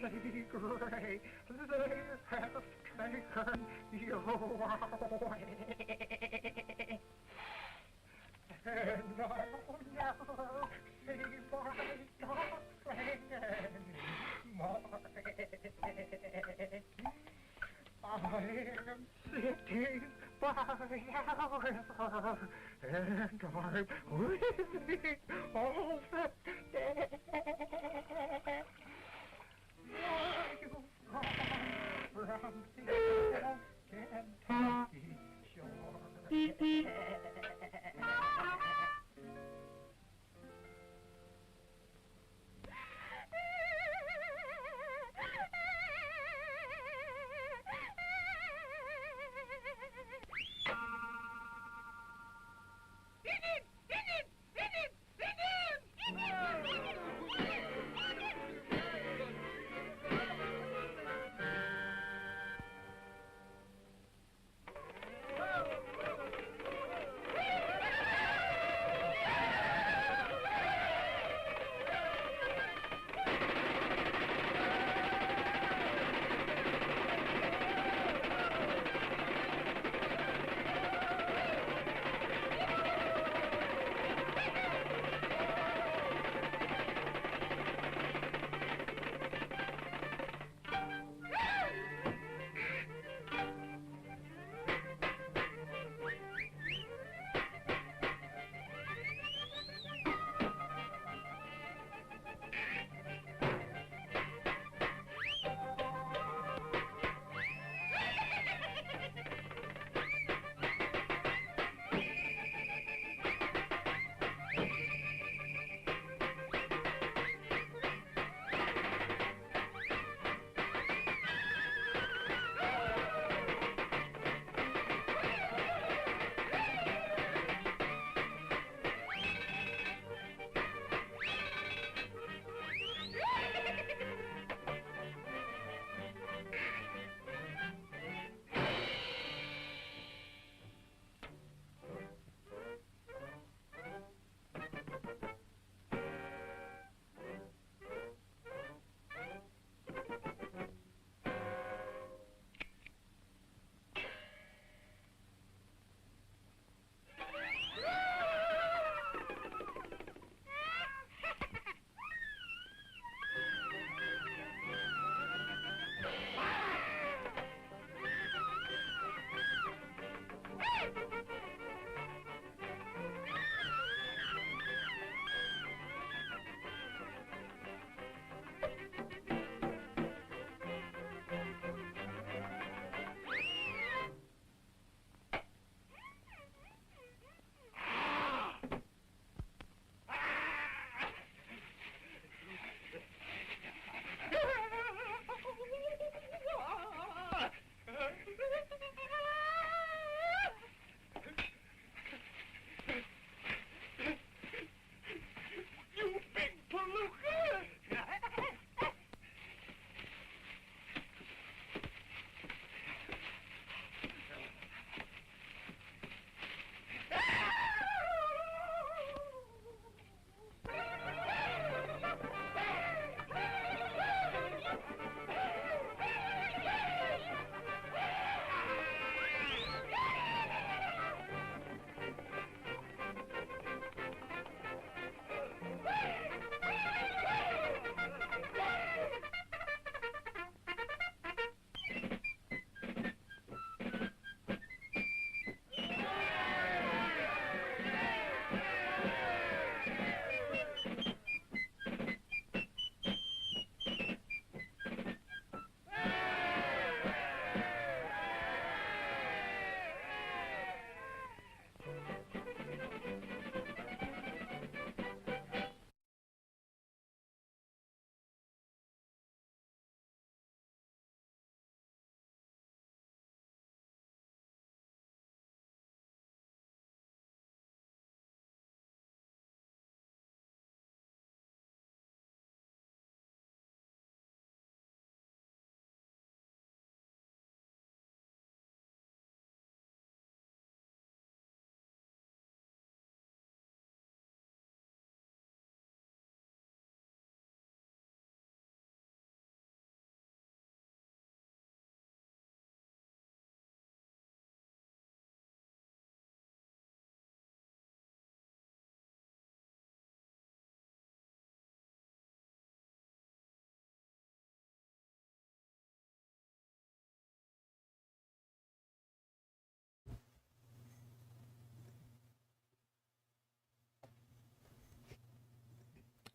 great, they have taken you away. And I'll never see my darling anymore. I am sitting by the river, and I'm weeping all the day. Why you gone from the Kentucky shore?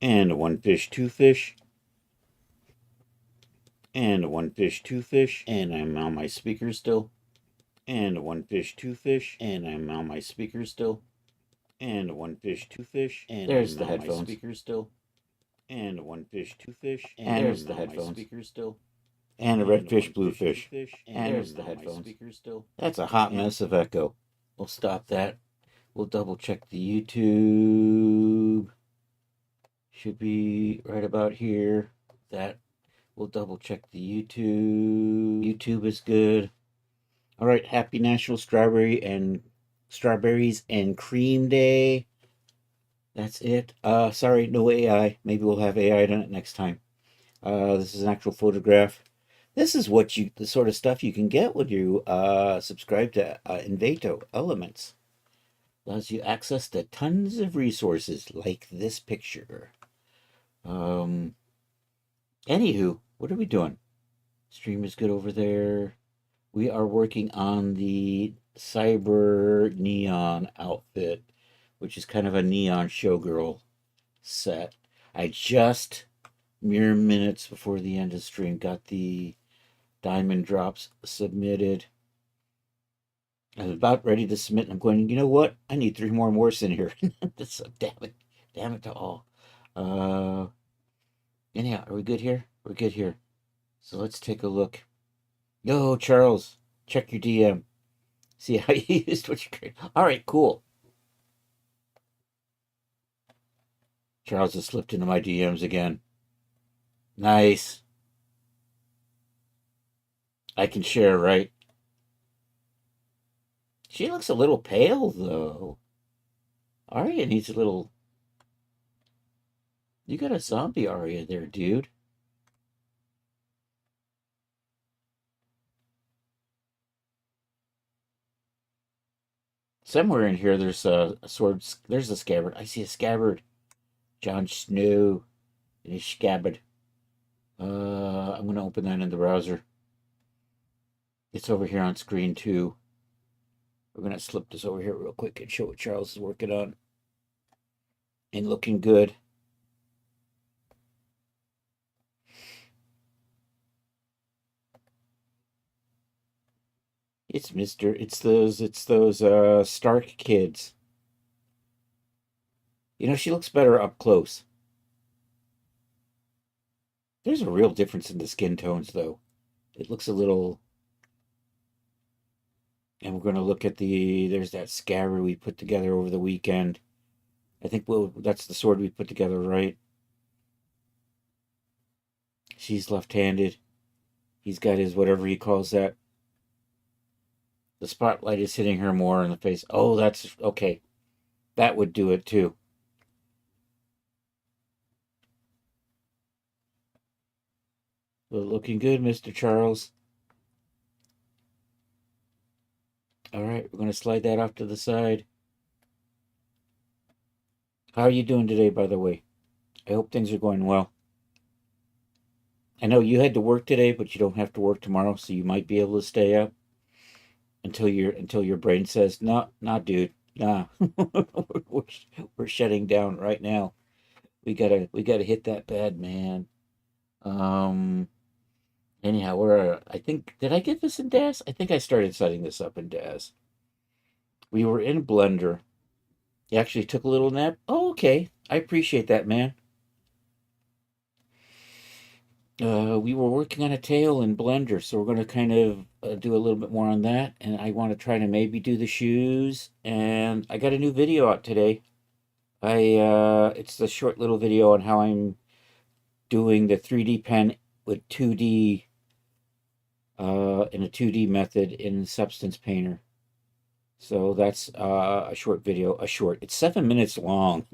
and one fish, two fish, and one fish, two fish, and I'm on my speaker still, and one fish, two fish, and I'm on my speaker still, and one fish, two fish, and there's the headphones. My speaker still, and one fish, two fish, and there's the headphones. My speaker still, and a red fish, blue fish, and there's the headphones. Still. That's a hot mess of echo. We'll stop that. We'll double check the YouTube. Should be right about here. That. We'll double check the YouTube. YouTube is good. All right, happy National Strawberries and Cream Day. That's it. Sorry, no AI. Maybe we'll have AI on it next time. This is an actual photograph. This is the sort of stuff you can get when you subscribe to Envato Elements. Allows you access to tons of resources like this picture. Anywho, what are we doing? Stream is good over there. We are working on the Cyber Neon outfit, which is kind of a neon showgirl set. I just, mere minutes before the end of the stream, got the diamond drops submitted. I was about ready to submit, and I'm going, you know what? I need 3 more morphs in here. So, damn it to all. Anyhow, are we good here? We're good here. So let's take a look. Yo, Charles, check your DM. See how you used what you created. All right, cool. Charles has slipped into my DMs again. Nice. I can share, right? She looks a little pale, though. Arya needs a little... You got a zombie Arya there, dude. Somewhere in here, there's a sword. There's a scabbard. I see a scabbard. Jon Snow and his scabbard. I'm going to open that in the browser. It's over here on screen, too. We're going to slip this over here real quick and show what Charles is working on. And looking good. It's those Stark kids. You know, she looks better up close. There's a real difference in the skin tones, though. It looks a little... And we're going to look at there's that scabbard we put together over the weekend. I think that's the sword we put together, right? She's left-handed. He's got his whatever he calls that. The spotlight is hitting her more in the face. Oh, that's okay. That would do it too. Well, looking good, Mr. Charles. All right, we're going to slide that off to the side. How are you doing today, by the way? I hope things are going well. I know you had to work today, but you don't have to work tomorrow, so you might be able to stay up until your brain says, "No, nah, dude, nah, we're shutting down right now. We gotta hit that bed, man." Anyhow, I think, did I get this in Daz? I think I started setting this up in Daz. We were in Blender. You actually took a little nap? Oh, okay. I appreciate that, man. We were working on a tail in Blender, so we're going to kind of do a little bit more on that. And I want to try to maybe do the shoes. And I got a new video out today. It's a short little video on how I'm doing the 3D pen with 2D in a 2D method in Substance Painter. So that's a short video. It's 7 minutes long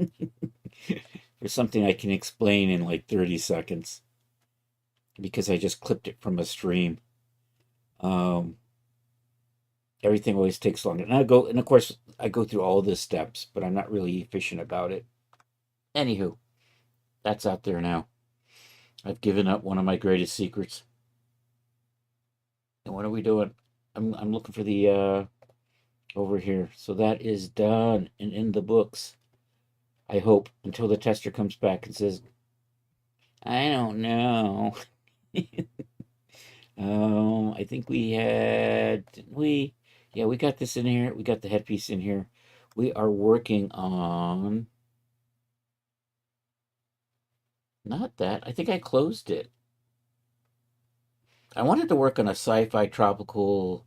for something I can explain in like 30 seconds because I just clipped it from a stream. Everything always takes longer. And of course, I go through all the steps, but I'm not really efficient about it. Anywho, that's out there now. I've given up one of my greatest secrets. And what are we doing? I'm looking for the over here. So that is done and in the books. I hope, until the tester comes back and says, I don't know. I think we had, didn't we? Yeah, we got this in here. We got the headpiece in here. We are working on, not that. I think I closed it. I wanted to work on a sci-fi tropical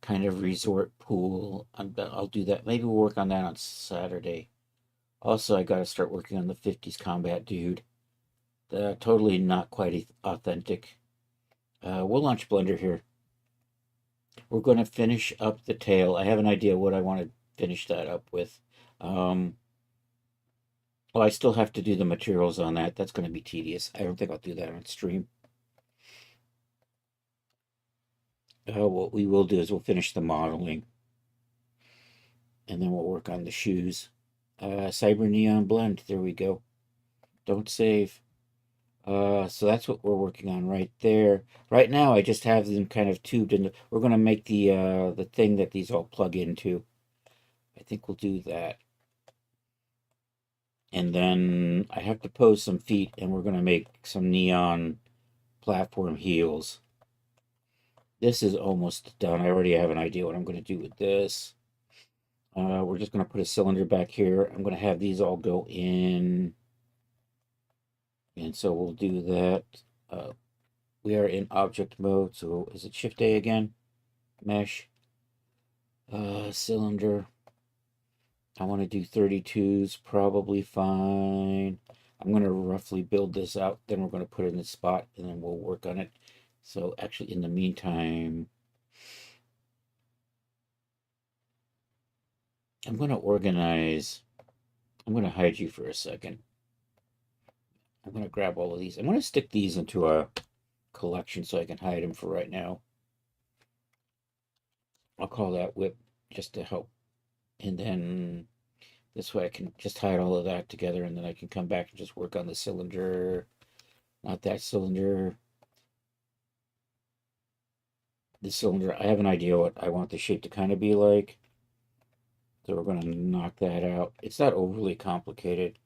kind of resort pool. I'll do that. Maybe we'll work on that on Saturday. Also, I got to start working on the 50s combat dude. Totally not quite authentic. We'll launch Blender here. We're going to finish up the tail. I have an idea what I want to finish that up with. Well, I still have to do the materials on that. That's going to be tedious. I don't think I'll do that on stream. What we will do is we'll finish the modeling. And then we'll work on the shoes. Cyber Neon Blend. There we go. Don't save. So that's what we're working on right there. Right now, I just have them kind of tubed into. We're going to make the thing that these all plug into. I think we'll do that. And then I have to pose some feet, and we're going to make some neon platform heels. This is almost done. I already have an idea what I'm going to do with this. We're just going to put a cylinder back here. I'm going to have these all go in. And so we'll do that. We are in object mode. So is it Shift A again? Mesh. Cylinder. I want to do 32s, probably fine. I'm going to roughly build this out. Then we're going to put it in the spot and then we'll work on it. So actually in the meantime, I'm going to organize. I'm going to hide you for a second. I'm going to grab all of these. I'm going to stick these into a collection so I can hide them for right now. I'll call that whip just to help. And then this way I can just hide all of that together and then I can come back and just work on the cylinder. Not that cylinder. This cylinder, I have an idea what I want the shape to kind of be like. So we're going to knock that out. It's not overly complicated.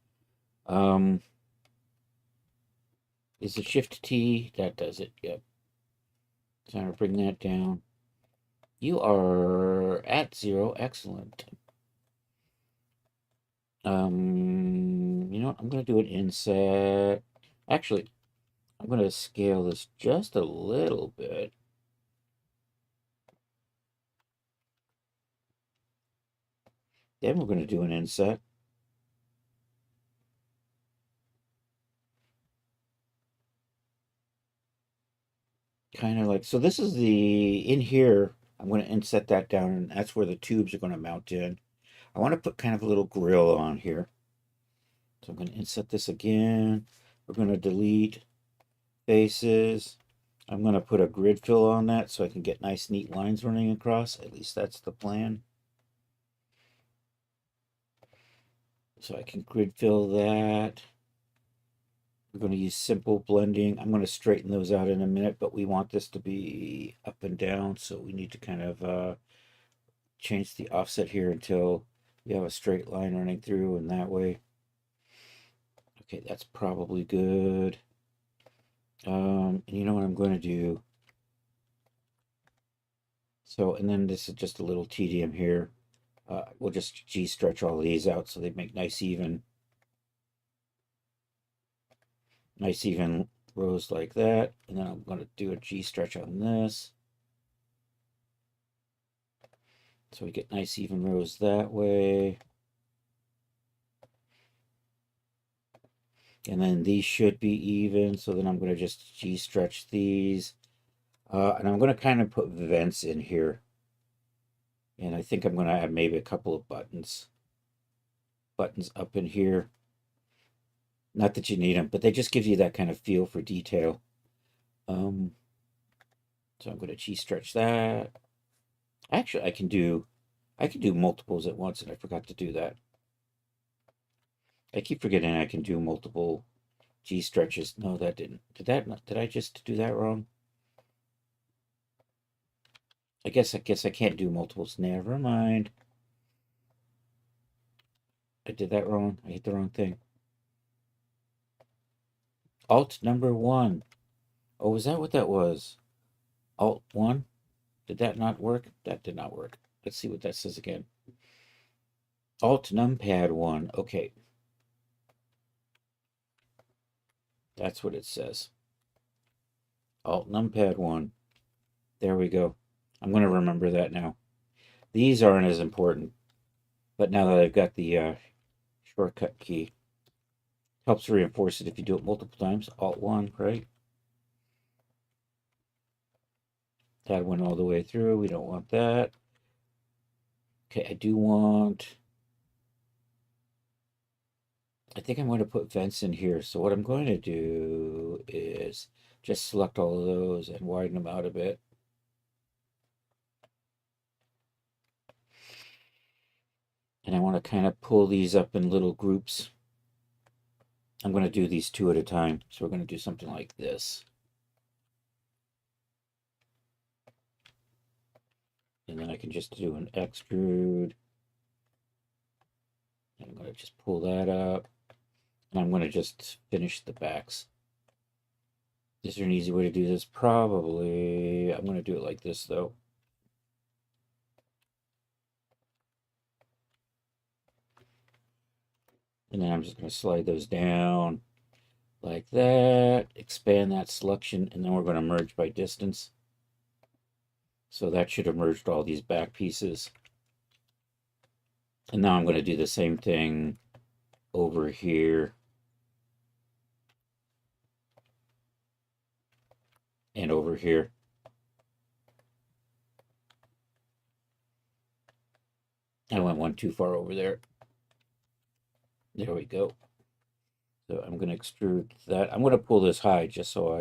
Is it Shift T? That does it. Yep. So I'm going to bring that down. You are at 0. Excellent. You know what? I'm going to do an inset. Actually, I'm going to scale this just a little bit. Then we're going to do an inset. Kind of like, so this is the, in here, I'm going to inset that down, and that's where the tubes are going to mount in. I want to put kind of a little grill on here. So I'm going to inset this again. We're going to delete faces. I'm going to put a grid fill on that so I can get nice, neat lines running across. At least that's the plan. So I can grid fill that. We're going to use simple blending. I'm going to straighten those out in a minute, but we want this to be up and down, so we need to kind of change the offset here until we have a straight line running through, and that way. Okay, that's probably good. And you know what I'm going to do? So, and then this is just a little tedium here. We'll just G-stretch all of these out so they make nice even rows like that. And then I'm going to do a G-stretch on this. So we get nice even rows that way. And then these should be even. So then I'm going to just G-stretch these. And I'm going to kind of put vents in here. And I think I'm going to add maybe a couple of buttons. Buttons up in here. Not that you need them, but they just give you that kind of feel for detail. So I'm going to G-stretch that. Actually, I can do multiples at once, and I forgot to do that. I keep forgetting I can do multiple G-stretches. No, that didn't. Did I just do that wrong? I guess I can't do multiples. Never mind. I did that wrong. I hit the wrong thing. Alt number 1. Oh, was that what that was? Alt 1? Did that not work? That did not work. Let's see what that says again. Alt numpad 1. Okay. That's what it says. Alt numpad 1. There we go. I'm going to remember that now. These aren't as important. But now that I've got the shortcut key, helps reinforce it if you do it multiple times. Alt 1, right? That went all the way through. We don't want that. Okay, I do want... I think I'm going to put vents in here. So what I'm going to do is just select all of those and widen them out a bit. And I want to kind of pull these up in little groups. I'm going to do these 2 at a time. So we're going to do something like this. And then I can just do an extrude. And I'm going to just pull that up. And I'm going to just finish the backs. Is there an easy way to do this? Probably. I'm going to do it like this, though. And then I'm just going to slide those down like that. Expand that selection. And then we're going to merge by distance. So that should have merged all these back pieces. And now I'm going to do the same thing over here. And over here. I went one too far over there. There we go. So I'm going to extrude that. I'm going to pull this high just so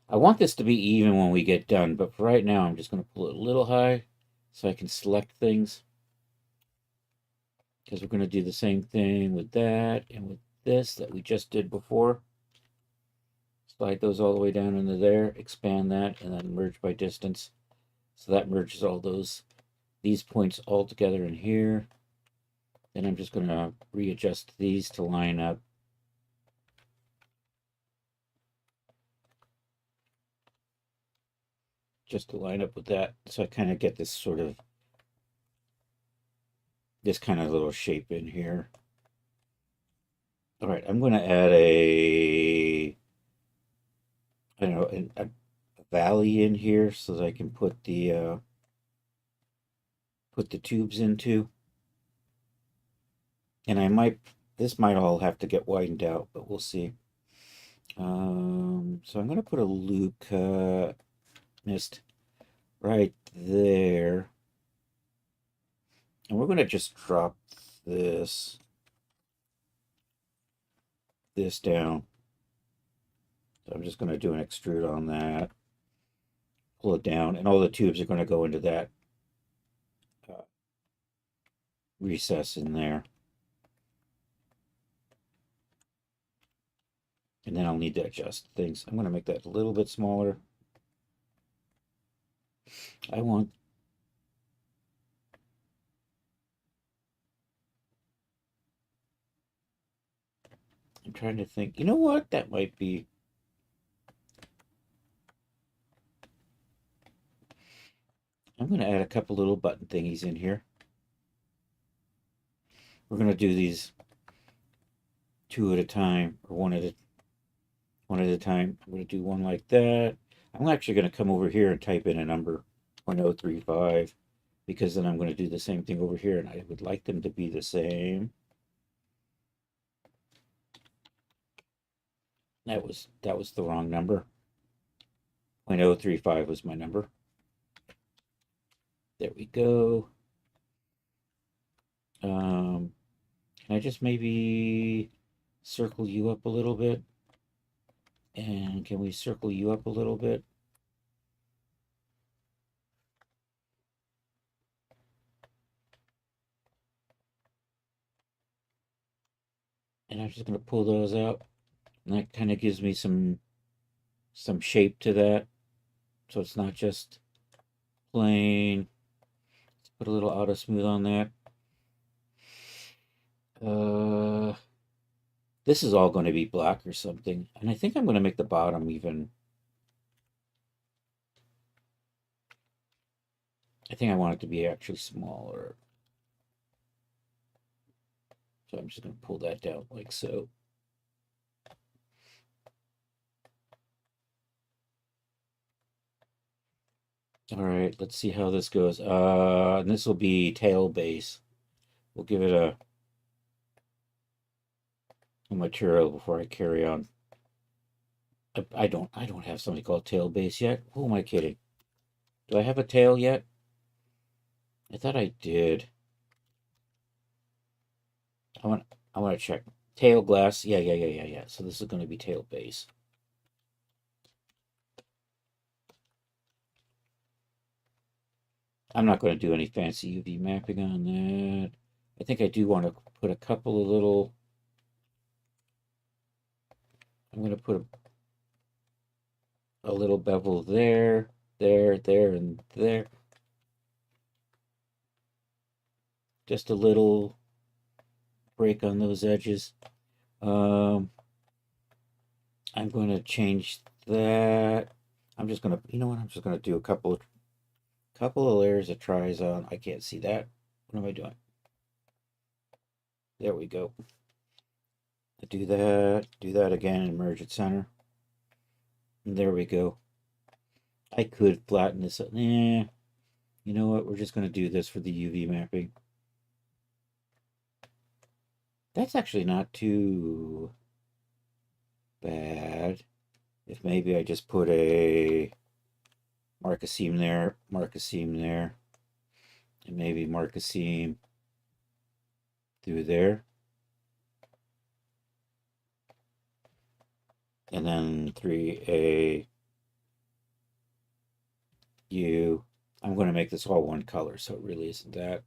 I want this to be even when we get done, but for right now I'm just going to pull it a little high so I can select things. Because we're going to do the same thing with that and with this that we just did before. Slide those all the way down into there, expand that, and then merge by distance. So that merges all these points all together in here. Then I'm just going to readjust these to line up. Just to line up with that. So I kind of get this kind of little shape in here. All right, I'm going to add I don't know, a valley in here so that I can put the tubes into. And this might all have to get widened out, but we'll see. So I'm going to put a loop cut mist right there. And we're going to just drop this down. So I'm just going to do an extrude on that. Pull it down, and all the tubes are going to go into that recess in there. And then I'll need to adjust things. I'm going to make that a little bit smaller. I'm trying to think. You know what? That might be... I'm going to add a couple little button thingies in here. We're going to do these 2 at a time, or one at a time. I'm going to do one like that. I'm actually going to come over here and type in a number, 0.035, because then I'm going to do the same thing over here, and I would like them to be the same. That was the wrong number. 0.035 was my number. There we go. Can I just maybe circle you up a little bit? And can we circle you up a little bit? And I'm just going to pull those out. And that kind of gives me some shape to that. So it's not just plain. Let's put a little auto smooth on that. This is all going to be black or something. And I think I'm going to make the bottom even. I think I want it to be actually smaller. So I'm just going to pull that down like so. All right, let's see how this goes. And this will be tail base. We'll give it a material before I carry on. I don't have something called tail base yet. Who am I kidding? Do I have a tail yet? I thought I did. I want to check. Tail glass. Yeah. So this is going to be tail base. I'm not going to do any fancy UV mapping on that. I think I do want to put a couple of little. I'm going to put a little bevel there, and there. Just a little break on those edges. I'm going to change that. I'm just going to, you know what? I'm just going to do a couple of layers of Tri-Zone. I can't see that. What am I doing? There we go. Do that again, and merge at center. And there we go. I could flatten this up. You know what? We're just going to do this for the UV mapping. That's actually not too bad. If maybe I just put mark a seam there, and maybe mark a seam through there. And then 3A U. I'm going to make this all one color, so it really isn't that.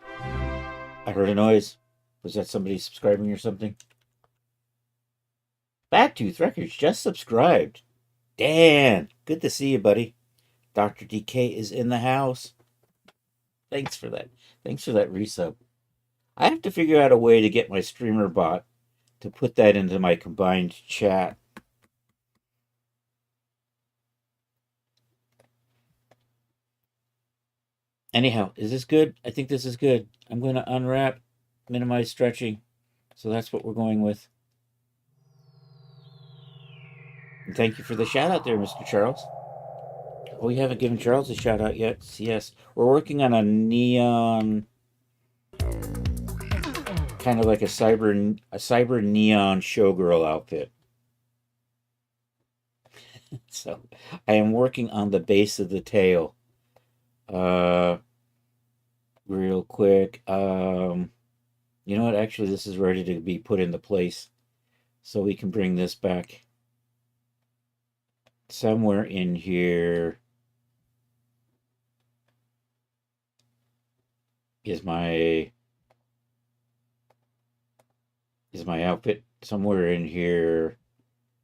I heard a noise. Was that somebody subscribing or something? Backtooth Records just subscribed. Dan, good to see you, buddy. Dr. DK is in the house. Thanks for that. Thanks for that resub. I have to figure out a way to get my streamer bot to put that into my combined chat. Anyhow, is this good? I think this is good. I'm going to unwrap, minimize stretching. So that's what we're going with. And thank you for the shout out there, Mr. Charles. Oh, we haven't given Charles a shout out yet. Yes, we're working on a neon, kind of like a cyber neon showgirl outfit. So I am working on the base of the tail. Real quick. You know what? Actually, this is ready to be put into place. So we can bring this back. Somewhere in here is my outfit. Somewhere in here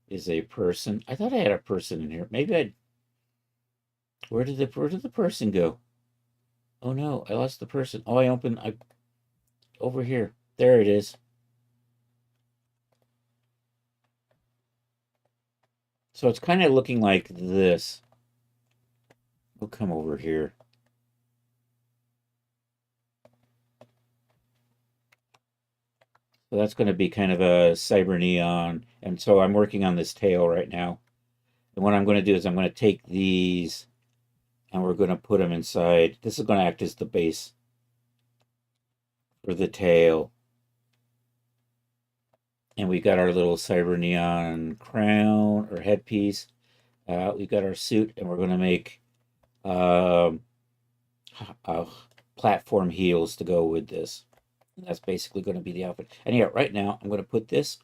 is a person. I thought I had a person in here. Maybe where did the person go? Oh no, I lost the person. Oh, over here. There it is. So it's kind of looking like this. We'll come over here. So that's going to be kind of a cyber neon. And so I'm working on this tail right now. And what I'm going to do is I'm going to take these and we're going to put them inside. This is going to act as the base for the tail. And we got our little cyber neon crown or headpiece. We've got our suit, and we're going to make platform heels to go with this. And that's basically going to be the outfit. And yeah, right now I'm going to put this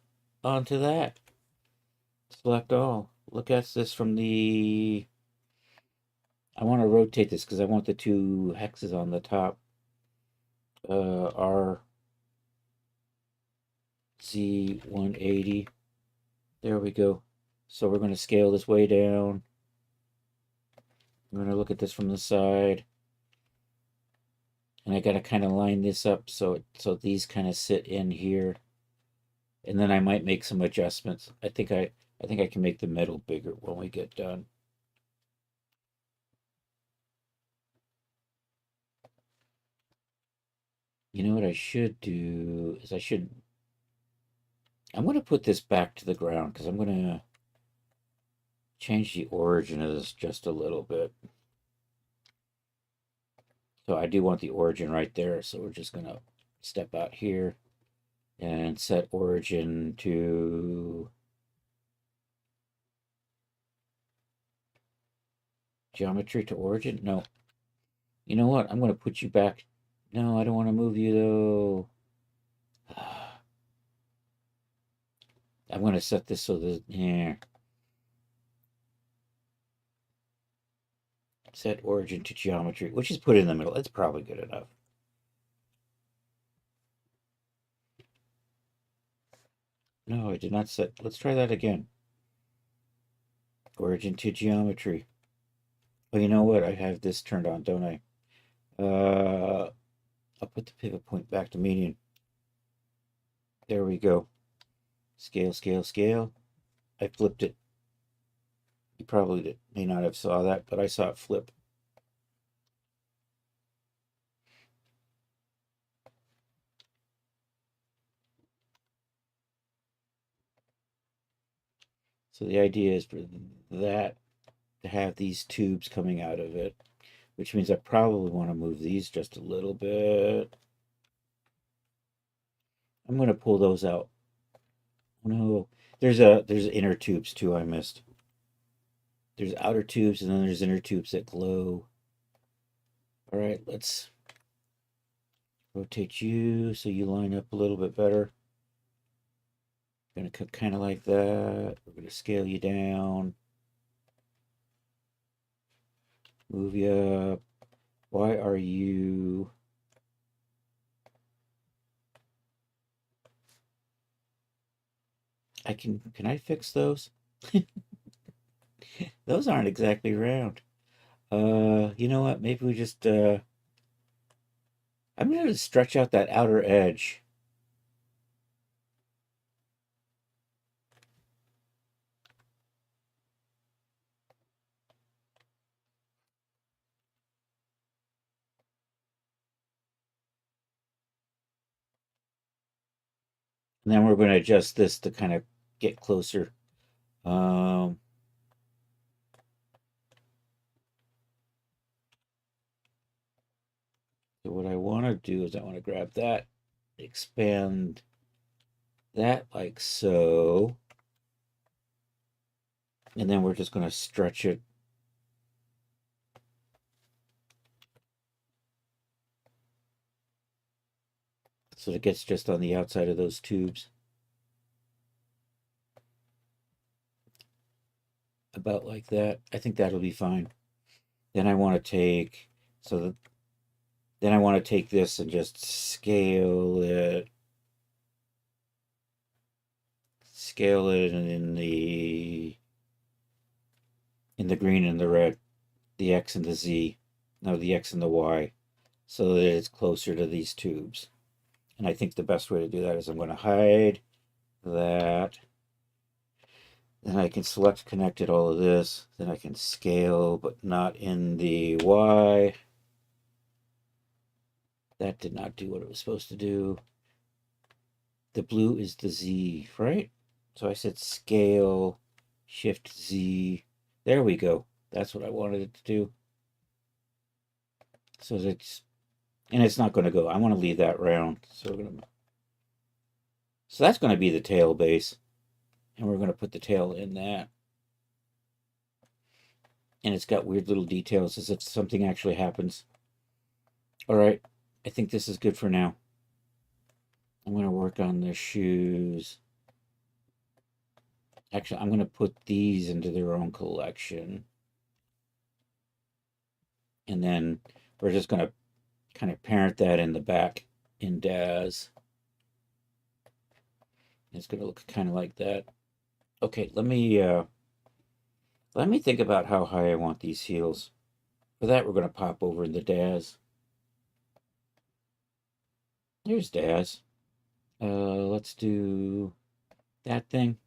onto that. Select all. Look at this from the... I want to rotate this because I want the two hexes on the top. RZ180. There we go. So we're going to scale this way down. I'm going to look at this from the side. And I got to kind of line this up so these kind of sit in here. And then I might make some adjustments. I think I can make the middle bigger when we get done. You know what I should do is I'm going to put this back to the ground because I'm going to change the origin of this just a little bit. So I do want the origin right there. So we're just going to step out here and set origin to geometry to origin. No, you know what? I'm going to put you back. No, I don't want to move you though. I'm going to set this so that here. Set origin to geometry, which is put in the middle. That's probably good enough. No, I did not set. Let's try that again. Origin to geometry. Oh, you know what? I have this turned on, don't I? I'll put the pivot point back to median. There we go. Scale, scale, scale. I flipped it. You probably may not have saw that, but I saw it flip. So the idea is for that to have these tubes coming out of it, which means I probably want to move these just a little bit. I'm going to pull those out. Oh, no, there's inner tubes too I missed. There's outer tubes and then there's inner tubes that glow. All right, let's rotate you so you line up a little bit better. Going to cut kind of like that. We're going to scale you down. Move you up. Why are you... Can I fix those? Those aren't exactly round. You know what? Maybe we just, I'm going to stretch out that outer edge. And then we're going to adjust this to kind of get closer. So what I want to do is I want to grab that, expand that like so. And then we're just going to stretch it. So it gets just on the outside of those tubes. About like that. I think that'll be fine. Then I want to take, then I want to take this and just scale it. Scale it in the green and the red, the X and the Z, no, the X and the Y, so that it's closer to these tubes. And I think the best way to do that is I'm going to hide that. Then I can select connected all of this. Then I can scale, but not in the Y. That did not do what it was supposed to do. The blue is the Z, right? So I said scale, shift Z. There we go. That's what I wanted it to do. So it's, and it's not going to go. I want to leave that round. So we're going to, so that's going to be the tail base. And we're going to put the tail in that. And it's got weird little details as if something actually happens. All right. I think this is good for now. I'm going to work on the shoes. Actually, I'm going to put these into their own collection. And then we're just going to kind of parent that in the back in Daz. It's going to look kind of like that. Okay, let me think about how high I want these heels. For that, we're going to pop over in the Daz. There's Daz. Let's do that thing.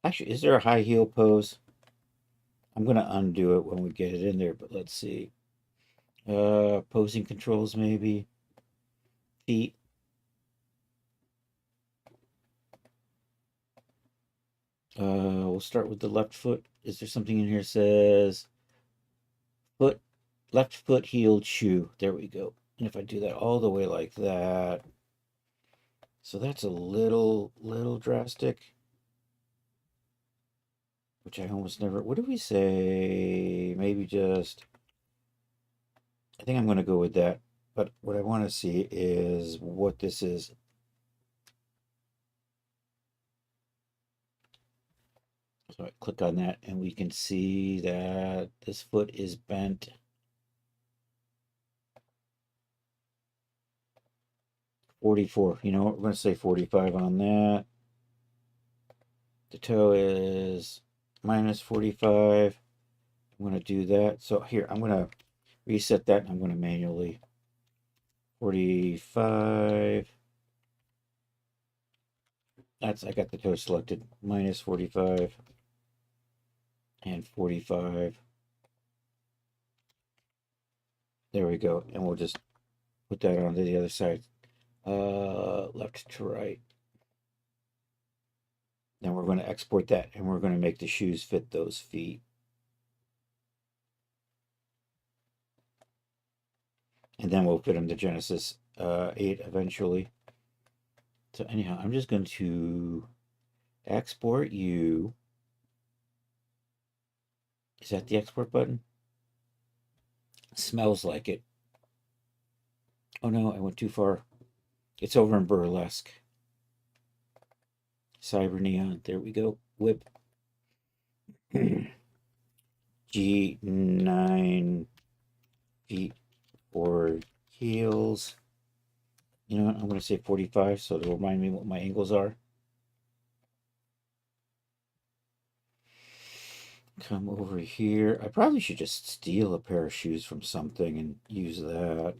Actually, is there a high heel pose? I'm going to undo it when we get it in there, but let's see. Posing controls, maybe. Feet. We'll start with the left foot. Is there something in here that says foot, left foot heeled shoe? There we go. And if I do that all the way like that, so that's a little drastic, which I almost never, what do we say? Maybe just, I think I'm going to go with that. But what I want to see is what this is. So I click on that and we can see that this foot is bent. $44. You know what? We're going to say $45 on that. The toe is minus $45. I'm going to do that. So here, I'm going to reset that and I'm going to manually 45. That's, I got the toe selected. Minus 45 and 45. There we go. And we'll just put that onto the other side. Left to right. Then we're going to export that and we're going to make the shoes fit those feet. And then we'll fit them to Genesis 8 eventually. So anyhow, I'm just going to export you. Is that the export button? Smells like it. Oh no, I went too far. It's over in Burlesque. Cyber Neon. There we go. Whip. G9 feet for heels. You know what? I'm going to say 45 so to remind me what my angles are. Come over here. I probably should just steal a pair of shoes from something and use that.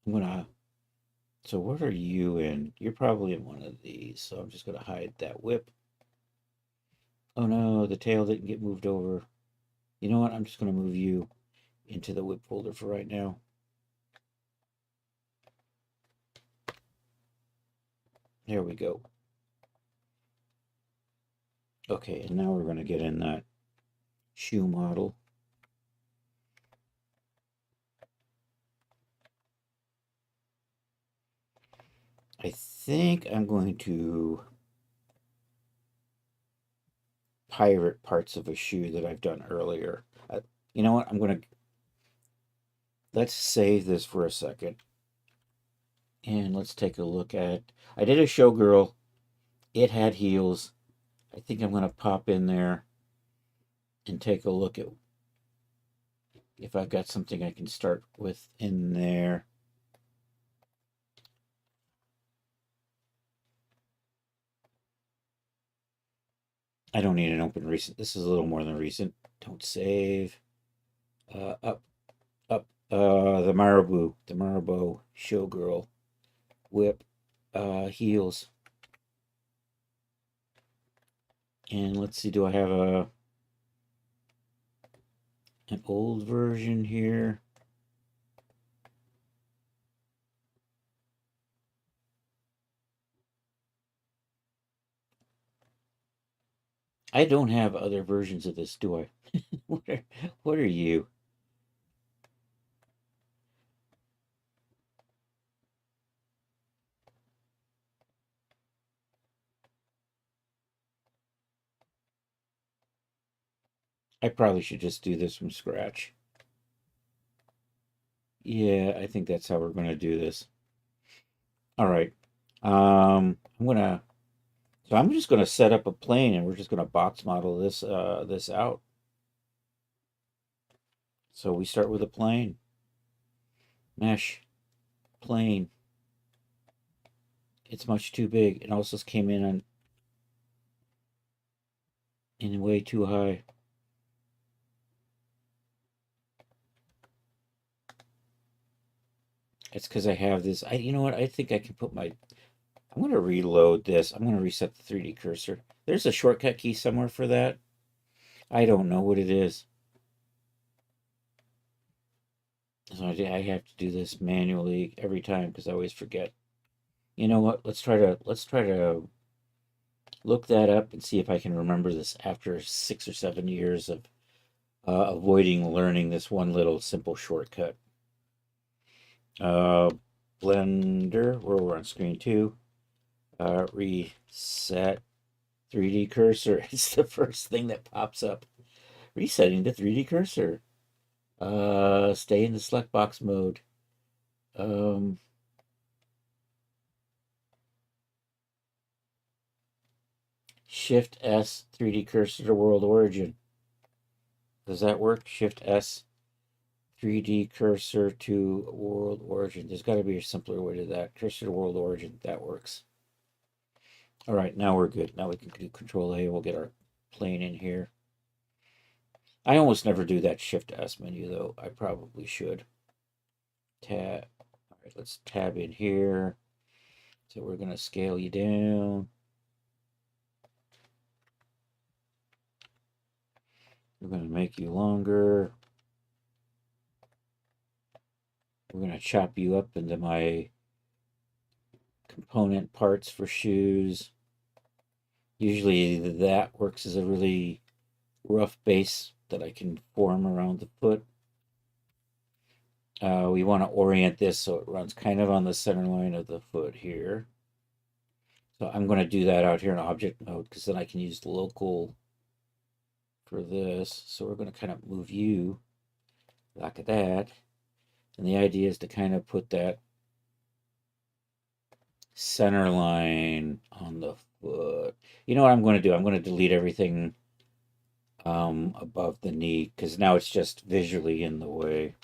I'm going to. So what are you in? You're probably in one of these. So I'm just going to hide that whip. Oh no, the tail didn't get moved over. You know what? I'm just going to move you into the whip folder for right now. There we go. Okay, and now we're going to get in that shoe model. I think I'm going to pirate parts of a shoe that I've done earlier. You know what? I'm going to, let's save this for a second. And let's take a look at, I did a showgirl. It had heels. I think I'm going to pop in there and take a look at if I've got something I can start with in there. I don't need an open recent. This is a little more than recent. Don't save. Up. The Marabou showgirl. Whip. Heels. And let's see, do I have an old version here? I don't have other versions of this, do I? What are you? I probably should just do this from scratch. Yeah, I think that's how we're going to do this. All right. I'm just going to set up a plane and we're just going to box model this out. So we start with a plane. Mesh. Plane. It's much too big. It also came in way too high. It's because I have this. You know what? I think I can put my. I'm going to reload this. I'm going to reset the 3D cursor. There's a shortcut key somewhere for that. I don't know what it is. So I have to do this manually every time because I always forget. You know what? Let's try to look that up and see if I can remember this after 6 or 7 years of avoiding learning this one little simple shortcut. Blender, where we're on screen 2. Reset 3D cursor. It's the first thing that pops up. Resetting the 3D cursor. Stay in the select box mode. Shift S 3D cursor to world origin. Does that work? Shift S 3D cursor to world origin. There's got to be a simpler way to that. Cursor to world origin. That works. All right, now we're good. Now we can do Control A. We'll get our plane in here. I almost never do that Shift S menu though. I probably should. Tab. All right, let's tab in here. So we're going to scale you down. We're going to make you longer. We're going to chop you up into my component parts for shoes. Usually that works as a really rough base that I can form around the foot. We want to orient this so it runs kind of on the center line of the foot here. So I'm going to do that out here in object mode because then I can use local for this. So we're going to kind of move you like that. And the idea is to kind of put that center line on the foot. You know what I'm going to do? I'm going to delete everything above the knee because now it's just visually in the way.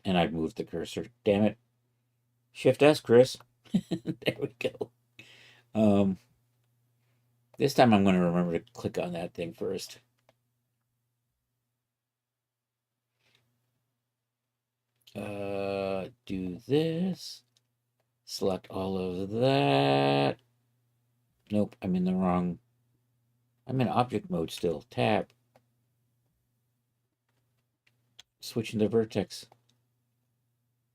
And I've moved the cursor. Damn it. Shift S, Chris. There we go. This time I'm going to remember to click on that thing first. Do this. Select all of that. Nope, I'm in the wrong. I'm in object mode still. Tab. Switching the vertex.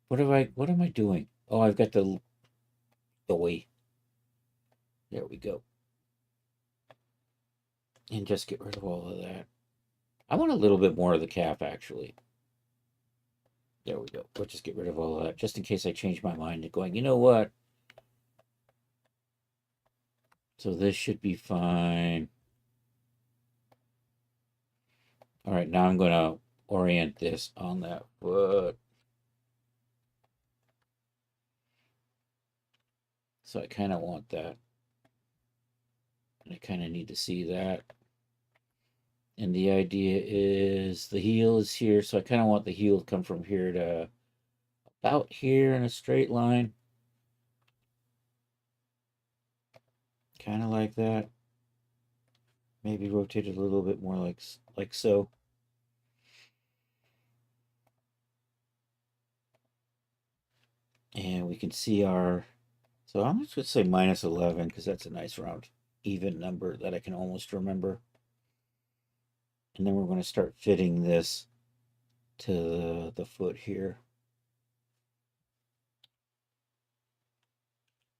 What am I doing? Oh, I've got the way. There we go. And just get rid of all of that. I want a little bit more of the calf, actually. There we go. We'll just get rid of all of that, just in case I change my mind and going, you know what? So this should be fine. All right, now I'm going to orient this on that foot. So I kind of want that. And I kind of need to see that. And the idea is the heel is here. So I kind of want the heel to come from here to about here in a straight line. Kind of like that. Maybe rotate it a little bit more like so. And we can see our, so I'm just going to say minus 11 because that's a nice round even number that I can almost remember. And then we're going to start fitting this to the foot here.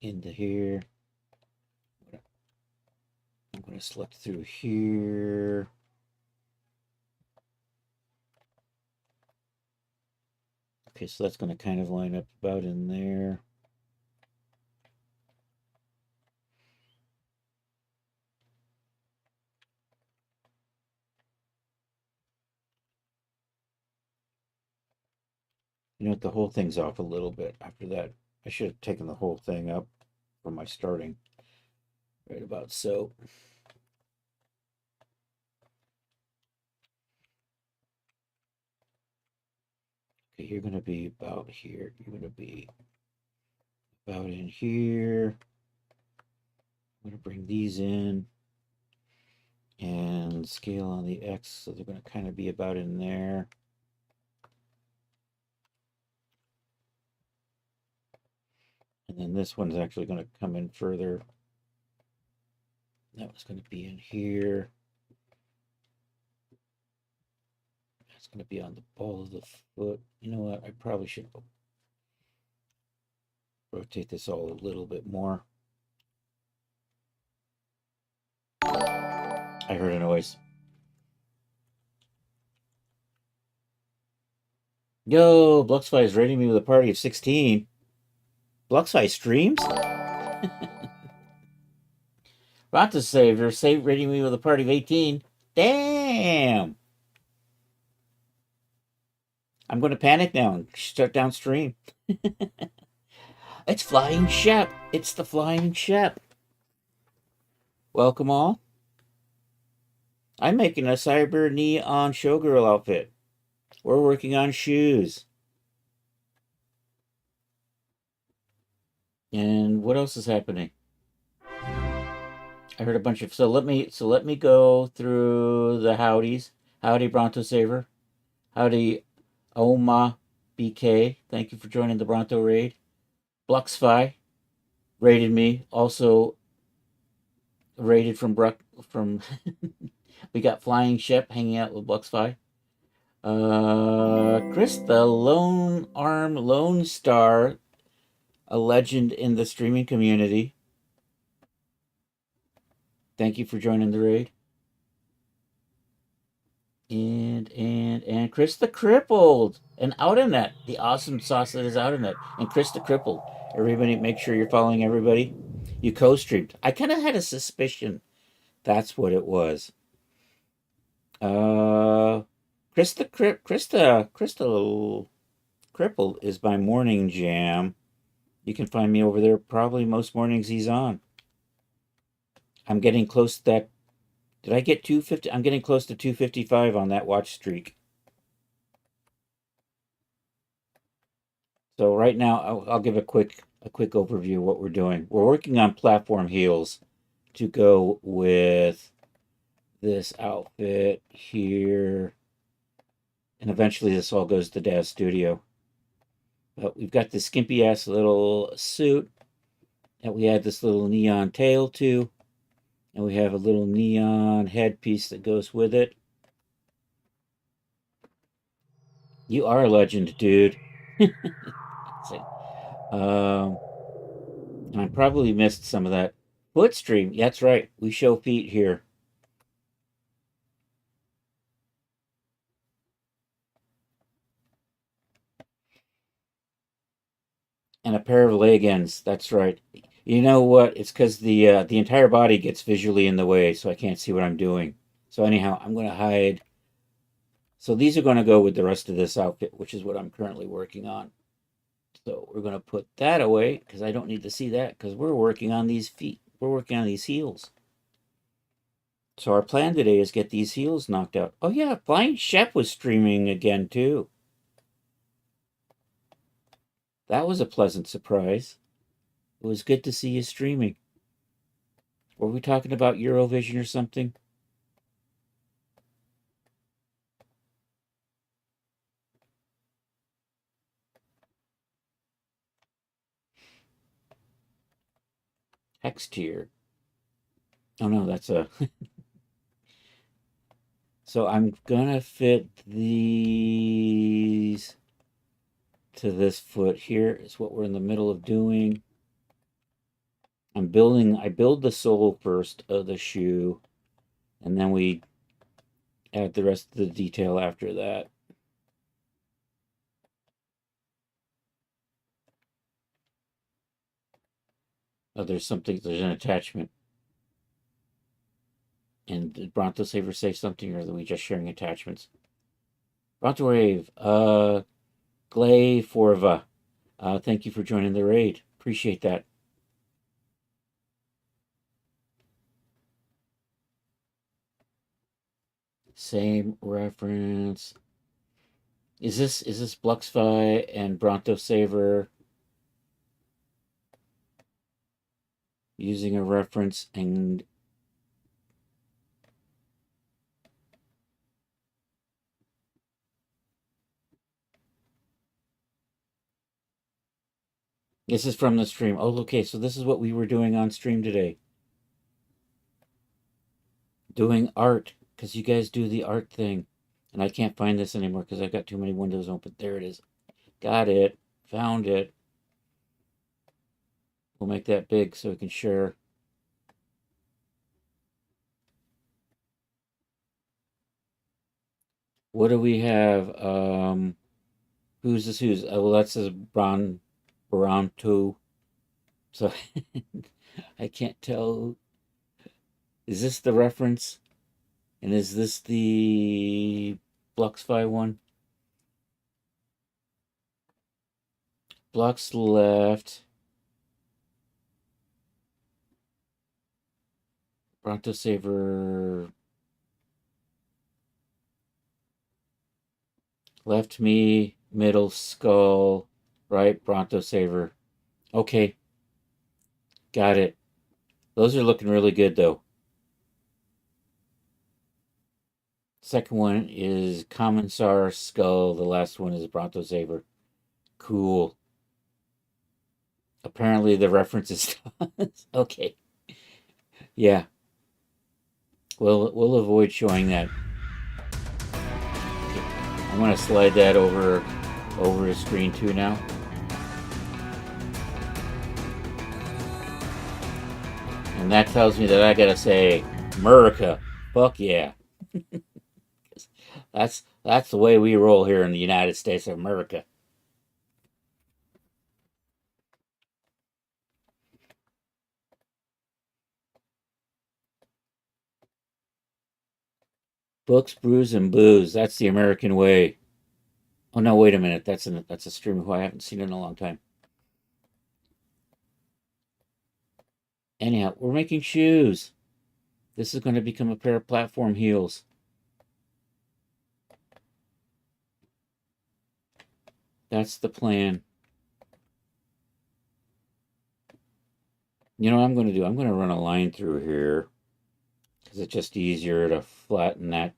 Into here. I'm going to select through here. Okay, so that's going to kind of line up about in there. You know what, the whole thing's off a little bit after that. I should have taken the whole thing up from my starting. Right about so. Okay, you're going to be about here. You're going to be about in here. I'm going to bring these in and scale on the X, so they're going to kind of be about in there. And then this one's actually going to come in further. That was going to be in here. That's going to be on the ball of the foot. You know what? I probably should rotate this all a little bit more. I heard a noise. Yo, Bluxfy is rating me with a party of 16. Bluxfy streams? Bronto Savior, rating me with a party of 18. Damn! I'm going to panic now and shut down stream. It's Flying Shep. It's the Flying Shep. Welcome all. I'm making a cyber neon showgirl outfit. We're working on shoes. And what else is happening? I heard a bunch of so let me go through the howdies. Howdy Bronto Saver. Howdy Oma BK. Thank you for joining the Bronto raid. Bluxfy raided me. Also raided from we got Flying Shep hanging out with Bluxfy. Chris the Lone Star, a legend in the streaming community. Thank you for joining the raid. And Chris the Crippled and Outernet, the awesome sauce that is Outernet, and Chris the Crippled. Everybody, make sure you're following everybody. You co-streamed. I kind of had a suspicion that's what it was. Chris the Crippled is my morning jam. You can find me over there probably most mornings he's on. I'm getting close to that. Did I get 250? I'm getting close to 255 on that watch streak. So right now, I'll give a quick overview of what we're doing. We're working on platform heels to go with this outfit here. And eventually this all goes to Daz Studio. But we've got this skimpy ass little suit that we add this little neon tail to. And we have a little neon headpiece that goes with it. You are a legend, dude. And I probably missed some of that foot stream. That's right. We show feet here. And a pair of leggings. That's right. You know what? It's because the entire body gets visually in the way, so I can't see what I'm doing. So anyhow, I'm going to hide. So these are going to go with the rest of this outfit, which is what I'm currently working on. So we're going to put that away because I don't need to see that because we're working on these feet. We're working on these heels. So our plan today is get these heels knocked out. Oh yeah, Flying Shep was streaming again too. That was a pleasant surprise. It was good to see you streaming. Were we talking about Eurovision or something? Hex tier. Oh no, that's a... So I'm gonna fit these to this foot here is what we're in the middle of doing. I build the sole first of the shoe, and then we add the rest of the detail after that. Oh, there's an attachment. And did Bronto Saver say something, or are we just sharing attachments? Bronto Wave, Glay Forva, thank you for joining the raid. Appreciate that. Same reference. Is this Bluxfy and Bronto Saver using a reference and This is from the stream. Oh, okay, so this is what we were doing on stream today. Doing art, because you guys do the art thing. And I can't find this anymore because I've got too many windows open. There it is. Got it. Found it. We'll make that big so we can share. What do we have? Who's this? Who's? Well, that says Bronto. So I can't tell. Is this the reference? And is this the Bluxify one? Blux left. Bronto Saver left me, middle skull, right, Bronto Saver. Okay. Got it. Those are looking really good though. Second one is Commissar Skull. The last one is Bronto Saver. Cool. Apparently the reference is okay. Yeah. We'll avoid showing that. Okay. I'm gonna slide that over the screen too now. And that tells me that I gotta say America. Fuck yeah. That's the way we roll here in the United States of America. Books, brews, and booze. That's the American way. Oh no, wait a minute. That's a streamer who I haven't seen in a long time. Anyhow, we're making shoes. This is going to become a pair of platform heels. That's the plan. You know what I'm going to do? I'm going to run a line through here because it's just easier to flatten that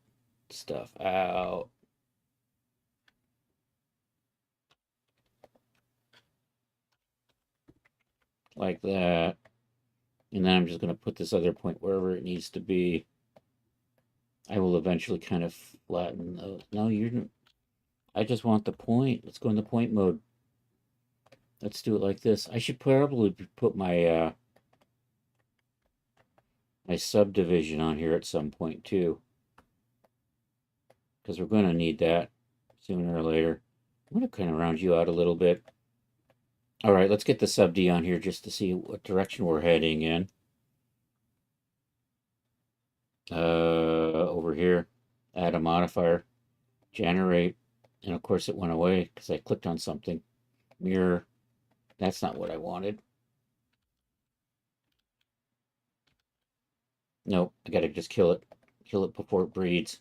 stuff out. Like that. And then I'm just going to put this other point wherever it needs to be. I will eventually kind of flatten those. No, I just want the point. Let's go in the point mode. Let's do it like this. I should probably put my my subdivision on here at some point too, because we're going to need that sooner or later. I'm going to kind of round you out a little bit. All right, let's get the sub D on here just to see what direction we're heading in. Over here, add a modifier, generate, and of course it went away because I clicked on something. Mirror, that's not what I wanted. Nope, I gotta just kill it before it breeds.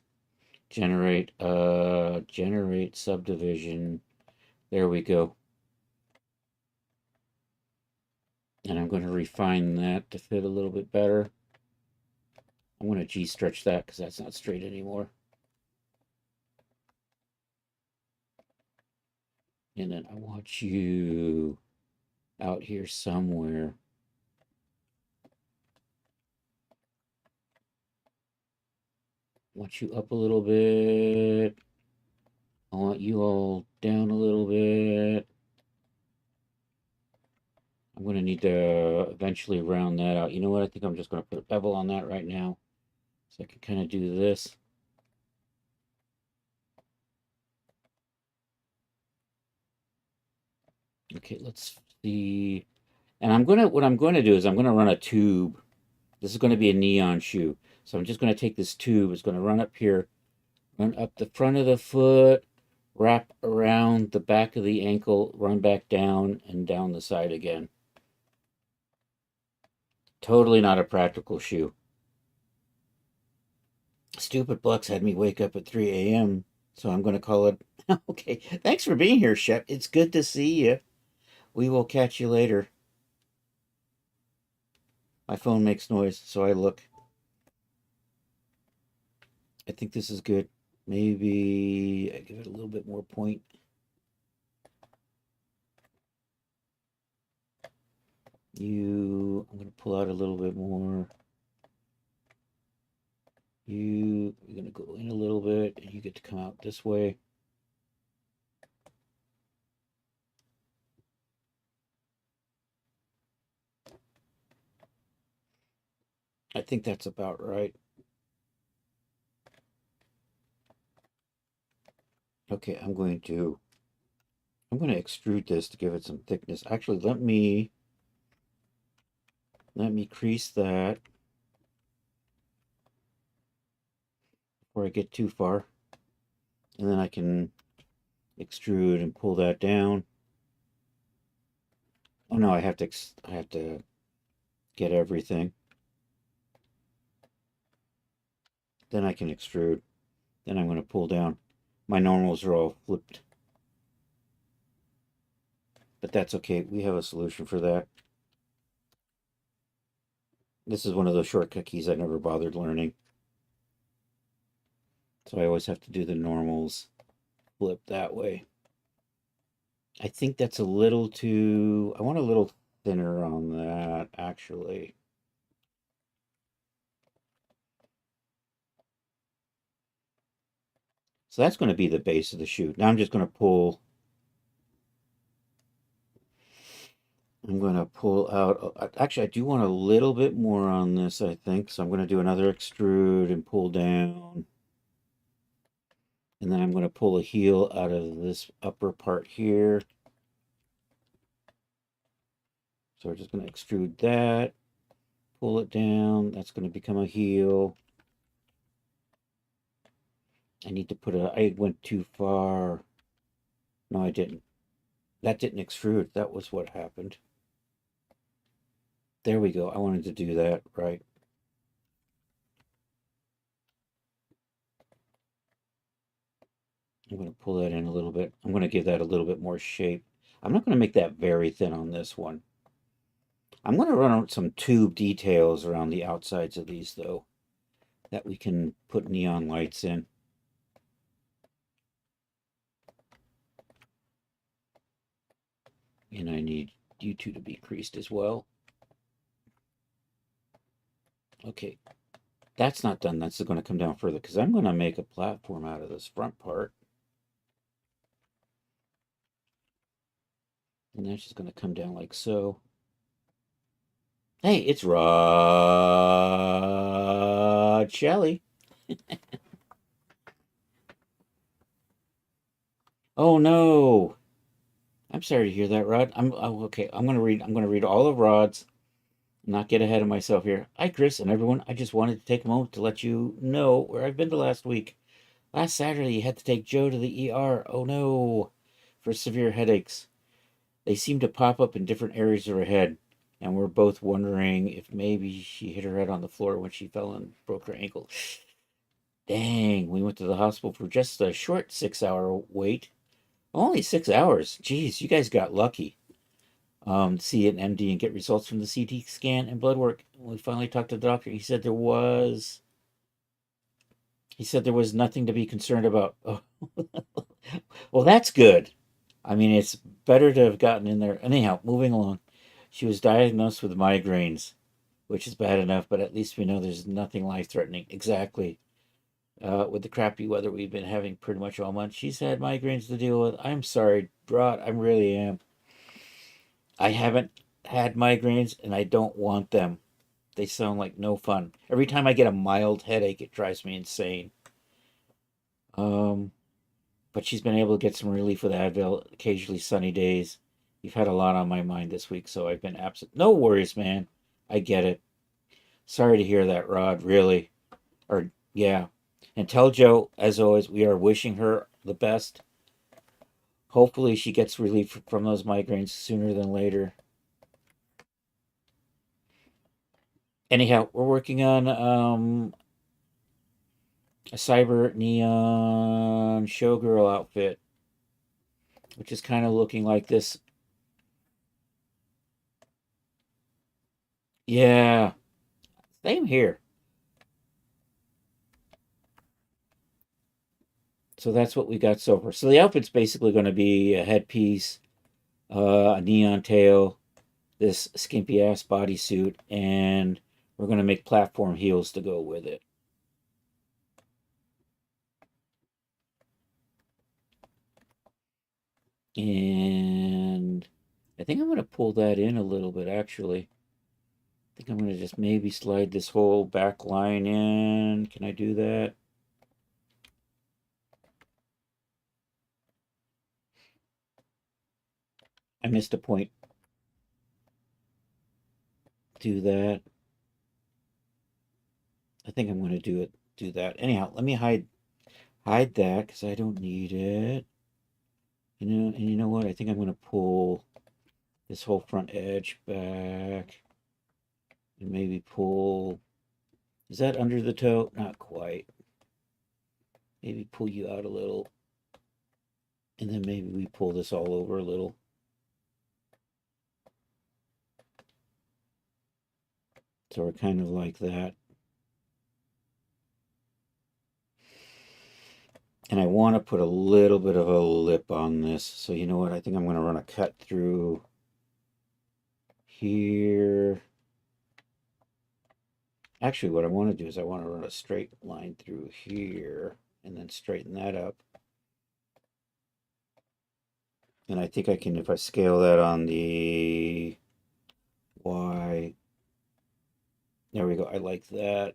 Generate subdivision. There we go. And I'm going to refine that to fit a little bit better. I'm going to G-stretch that because that's not straight anymore. And then I want you out here somewhere. I want you up a little bit. I want you all down a little bit. I'm going to need to eventually round that out. You know what? I think I'm just going to put a bevel on that right now. So I can kind of do this. Okay, let's see. And what I'm going to do is I'm going to run a tube. This is going to be a neon shoe. So I'm just going to take this tube. It's going to run up here, run up the front of the foot, wrap around the back of the ankle, run back down and down the side again. Totally not a practical shoe. Stupid Blux had me wake up at 3 a.m. So I'm going to call it. Okay. Thanks for being here, Shep. It's good to see you. We will catch you later. My phone makes noise, so I look. I think this is good. Maybe I give it a little bit more point. I'm going to pull out a little bit more. You're going to go in a little bit, and you get to come out this way. I think that's about right. Okay, I'm going to extrude this to give it some thickness. Actually, let me crease that before I get too far. And then I can extrude and pull that down. Oh no, I have to get everything. Then I can extrude. Then I'm going to pull down. My normals are all flipped. But that's okay. We have a solution for that. This is one of those shortcut keys I never bothered learning. So I always have to do the normals flip that way. I think that's a little too... I want a little thinner on that, actually. So that's going to be the base of the shoot. Now I'm just going to pull... I'm going to pull out... Actually, I do want a little bit more on this, I think. So I'm going to do another extrude and pull down. And then I'm going to pull a heel out of this upper part here. So we're just going to extrude that. Pull it down. That's going to become a heel. I need to put a... I went too far. No, I didn't. That didn't extrude. That was what happened. There we go. I wanted to do that, right? I'm going to pull that in a little bit. I'm going to give that a little bit more shape. I'm not going to make that very thin on this one. I'm going to run out some tube details around the outsides of these, though, that we can put neon lights in. And I need you two to be creased as well. Okay, that's not done. That's going to come down further because I'm going to make a platform out of this front part. And that's just going to come down like so. Hey, it's Rod Shelley. Oh no. I'm sorry to hear that, Rod. Okay. I'm gonna read all of Rod's. Not get ahead of myself here. Hi, Chris and everyone. I just wanted to take a moment to let you know where I've been the last week. Last Saturday, you had to take Joe to the ER. Oh no, for severe headaches. They seem to pop up in different areas of her head, and we're both wondering if maybe she hit her head on the floor when she fell and broke her ankle. Dang, we went to the hospital for just a short 6-hour wait. Only 6 hours. Geez, you guys got lucky. See an MD and get results from the CT scan and blood work. We finally talked to the doctor. He said there was nothing to be concerned about. Oh. Well, that's good. I mean, it's better to have gotten in there. Anyhow, moving along. She was diagnosed with migraines, which is bad enough, but at least we know there's nothing life-threatening. Exactly. With the crappy weather we've been having pretty much all month, she's had migraines to deal with. I'm sorry, Rod. I really am. I haven't had migraines, and I don't want them. They sound like no fun. Every time I get a mild headache, it drives me insane. But she's been able to get some relief with Advil, occasionally sunny days. You've had a lot on my mind this week, so I've been absent. No worries, man. I get it. Sorry to hear that, Rod, really. Or, yeah. And tell Joe, as always, we are wishing her the best. Hopefully she gets relief from those migraines sooner than later. Anyhow, we're working on a cyber neon showgirl outfit, which is kind of looking like this. Yeah, same here. So that's what we got so far. So the outfit's basically going to be a headpiece, a neon tail, this skimpy ass bodysuit, and we're going to make platform heels to go with it. And I think I'm going to pull that in a little bit, actually. I think I'm going to just maybe slide this whole back line in. Can I do that? I missed a point. Do that. I think I'm going to do that. Anyhow, let me hide that because I don't need it. And you know what? I think I'm going to pull this whole front edge back and maybe pull. Is that under the toe? Not quite. Maybe pull you out a little. And then maybe we pull this all over a little. So we're kind of like that. And I want to put a little bit of a lip on this. So you know what? I think I'm going to run a cut through here. Actually, what I want to do is I want to run a straight line through here and then straighten that up. And I think I can, if I scale that on the Y, there we go. I like that.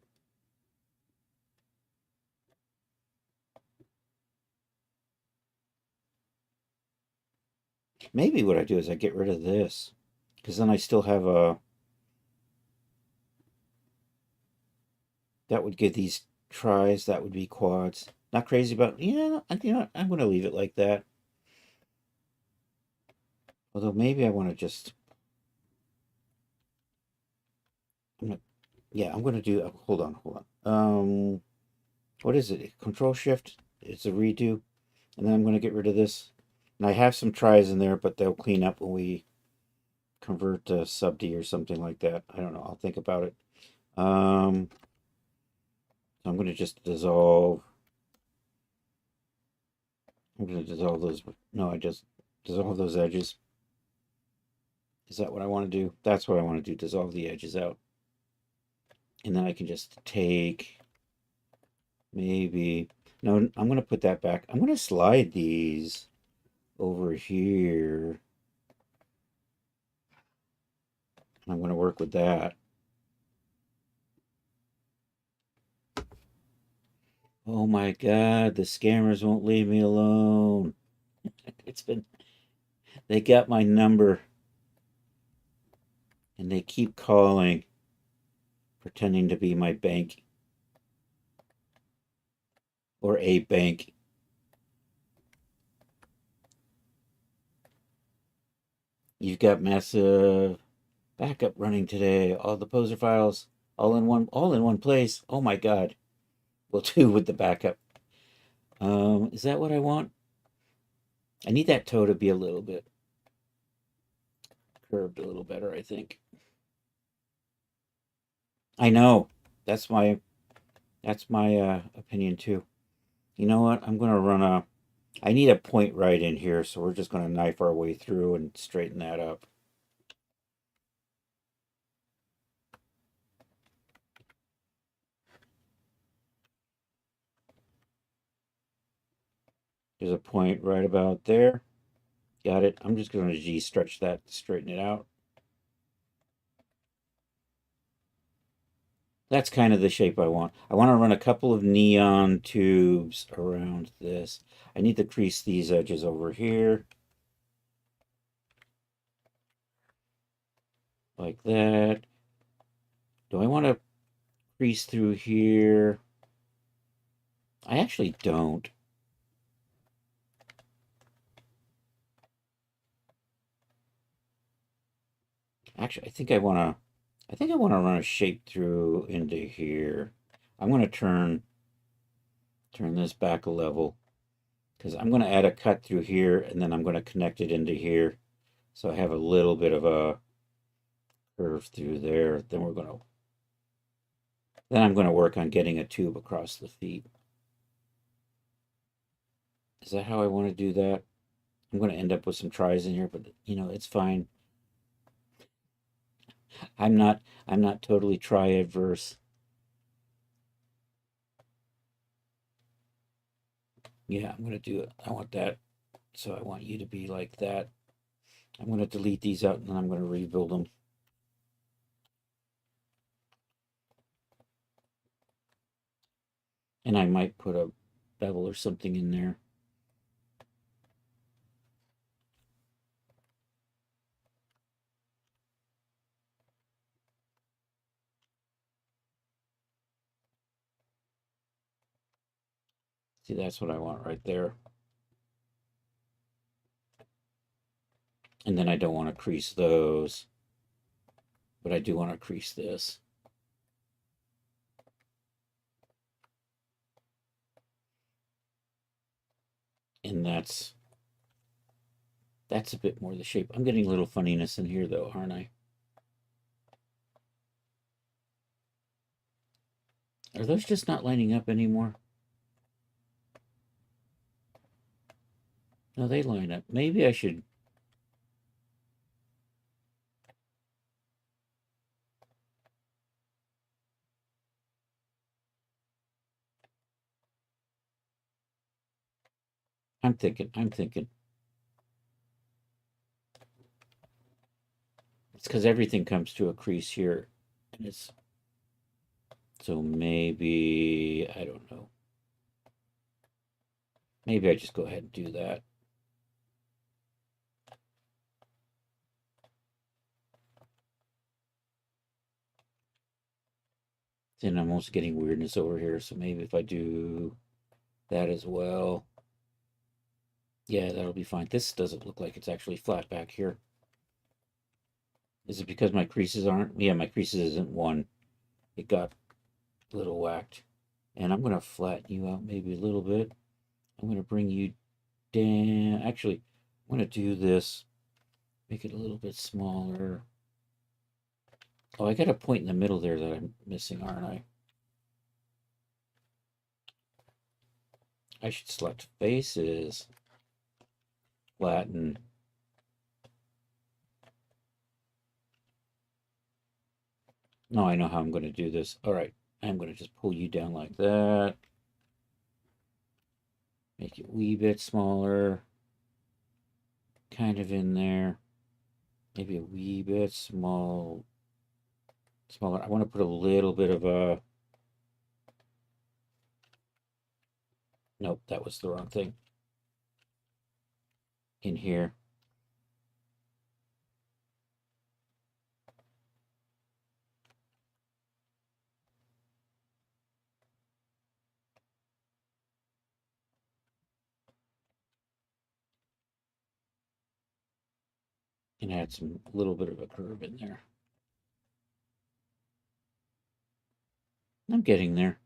Maybe what I do is I get rid of this, because then I still have a, that would give these tries, that would be quads. Not crazy about, yeah, you know, I'm going to leave it like that. Although maybe I want to just, I'm going to do, hold on. What is it? Control Shift, it's a redo. And then I'm going to get rid of this. And I have some tries in there, but they'll clean up when we convert to sub D or something like that. I don't know. I'll think about it. I'm going to just dissolve. I'm going to dissolve those. No, I just dissolve those edges. Is that what I want to do? That's what I want to do. Dissolve the edges out. And then I can just take maybe, no, I'm going to put that back. I'm going to slide these over here. I'm going to work with that. Oh my God, the scammers won't leave me alone. They got my number and they keep calling, pretending to be my bank or a bank. You've got massive backup running today. All the poser files all in one place. Oh my God. Will do with the backup. Is that what I want? I need that toe to be a little bit curved a little better, I think. I know. That's my opinion too. You know what? I'm gonna run a, I need a point right in here, so we're just gonna knife our way through and straighten that up. There's a point right about there. Got it. I'm just going to G-stretch that to straighten it out. That's kind of the shape I want. I want to run a couple of neon tubes around this. I need to crease these edges over here. Like that. Do I want to crease through here? I actually don't. Actually, I think I want to run a shape through into here. I'm going to turn this back a level because I'm going to add a cut through here and then I'm going to connect it into here. So I have a little bit of a curve through there. Then I'm going to work on getting a tube across the feet. Is that how I want to do that? I'm going to end up with some tries in here, but you know, it's fine. I'm not totally tri-adverse. Yeah, I'm gonna do it. I want that. So I want you to be like that. I'm gonna delete these out and then I'm gonna rebuild them. And I might put a bevel or something in there. See, that's what I want right there. And then I don't want to crease those, but I do want to crease this. And that's a bit more the shape. I'm getting a little funniness in here though, aren't I? Are those just not lining up anymore? No, they line up. Maybe I should. I'm thinking. It's because everything comes to a crease here. And it's. So maybe, I don't know. Maybe I just go ahead and do that. Then I'm also getting weirdness over here. So maybe if I do that as well. Yeah, that'll be fine. This doesn't look like it's actually flat back here. Is it because my creases aren't? Yeah, my creases isn't one. It got a little whacked. And I'm going to flatten you out maybe a little bit. I'm going to bring you down. Actually, I'm going to do this. Make it a little bit smaller. Oh, I got a point in the middle there that I'm missing, aren't I? I should select faces. Flatten. No, I know how I'm going to do this. All right. I'm going to just pull you down like that. Make it a wee bit smaller. Kind of in there. Maybe a wee bit smaller. I want to put a little bit of a... Nope, that was the wrong thing. In here. And add some little bit of a curve in there. I'm getting there.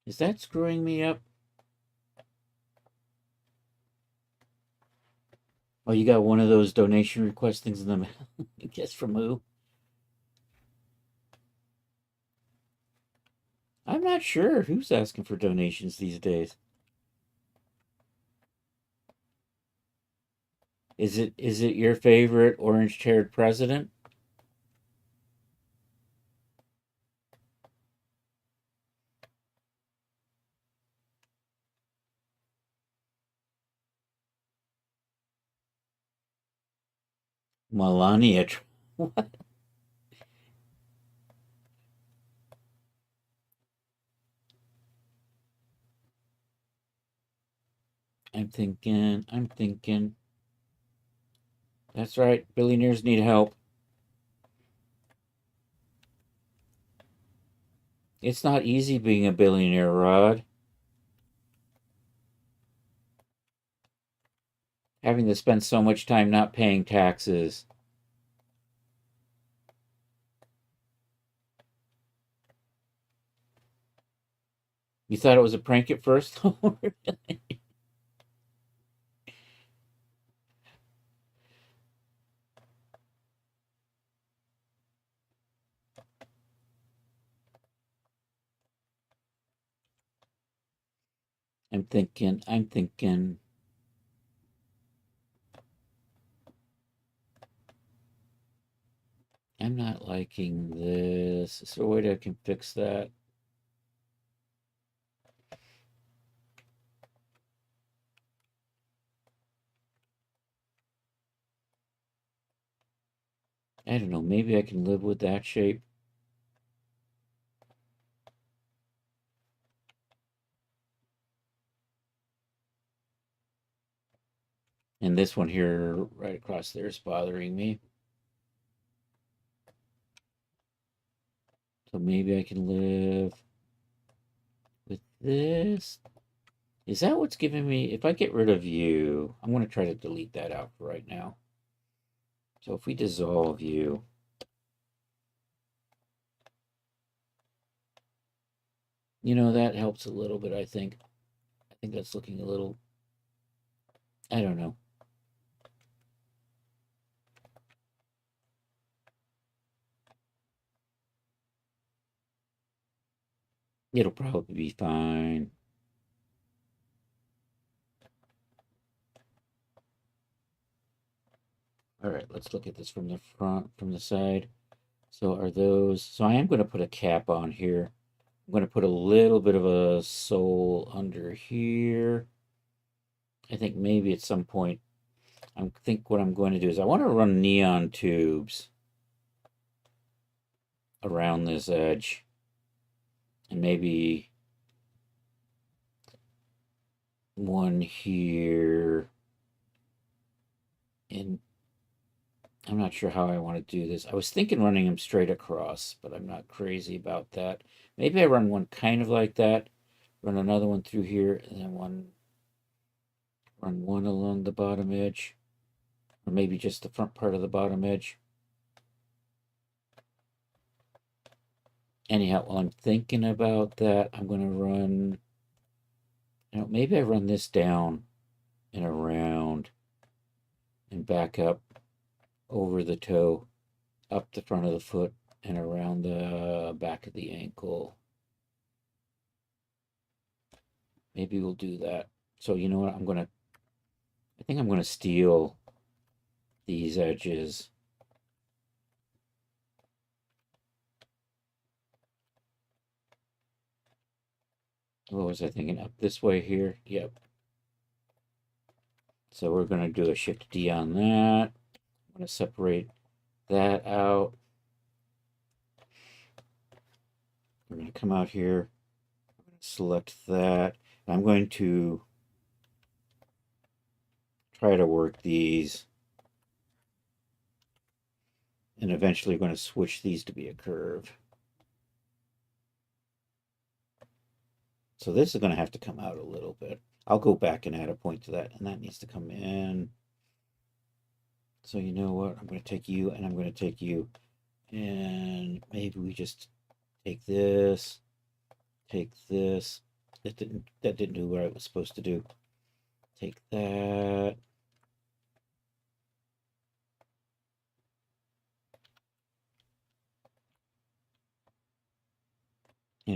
Is that screwing me up? Oh, you got one of those donation request things in the mail. Guess from who? I'm not sure who's asking for donations these days. Is it your favorite orange-haired president? Melania. What? I'm thinking. That's right. Billionaires need help. It's not easy being a billionaire, Rod. Having to spend so much time not paying taxes. You thought it was a prank at first? thinking. I'm not liking this. Is there a way that I can fix that? I don't know. Maybe I can live with that shape. And this one here, right across there, is bothering me. So maybe I can live with this. Is that what's giving me? If I get rid of you, I'm going to try to delete that out for right now. So if we dissolve you, you know, that helps a little bit, I think. I think that's looking a little, I don't know. It'll probably be fine. All right, let's look at this from the front, from the side. So are those, so I am going to put a cap on here. I'm going to put a little bit of a sole under here. I think maybe at some point, I think what I'm going to do is I want to run neon tubes around this edge. And maybe one here. And I'm not sure how I want to do this. I was thinking running them straight across, but I'm not crazy about that. Maybe I run one kind of like that, run another one through here, and then run one along the bottom edge, or maybe just the front part of the bottom edge. Anyhow, while I'm thinking about that, I'm going to run, maybe I run this down and around and back up over the toe, up the front of the foot, and around the back of the ankle. Maybe we'll do that. So you know what? I think I'm going to steal these edges. What was I thinking? Up this way here? Yep. So we're going to do a Shift D on that. I'm going to separate that out. We're going to come out here. I'm going to select that. I'm going to try to work these. And eventually going to switch these to be a curve. So this is going to have to come out a little bit. I'll go back and add a point to that, and that needs to come in. So you know what? I'm going to take you, and I'm going to take you. And maybe we just take this, take this. That didn't do what I was supposed to do. Take that.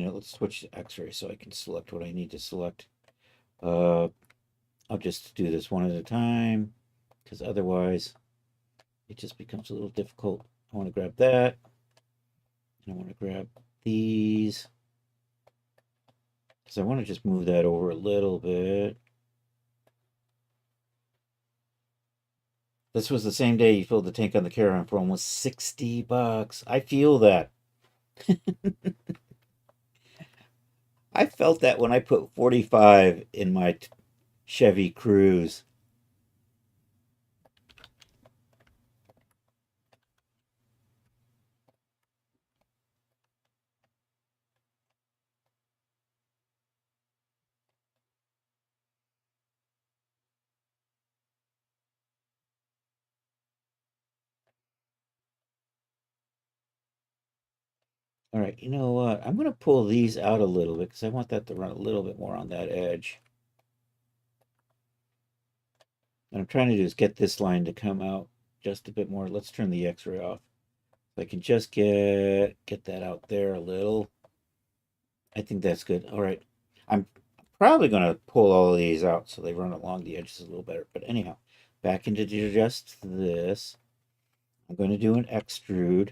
Let's switch to X-ray so I can select what I need to select. I'll just do this one at a time, because otherwise it just becomes a little difficult. I want to grab that. And I want to grab these, because I want to just move that over a little bit. This was the same day you filled the tank on the caravan for almost $60. I feel that. I felt that when I put 45 in my Chevy Cruze. All right, you know what? I'm going to pull these out a little bit because I want that to run a little bit more on that edge. What I'm trying to do is get this line to come out just a bit more. Let's turn the X-ray off. If I can just get that out there a little. I think that's good. All right. I'm probably going to pull all of these out so they run along the edges a little better. But anyhow, back into just this. I'm going to do an extrude.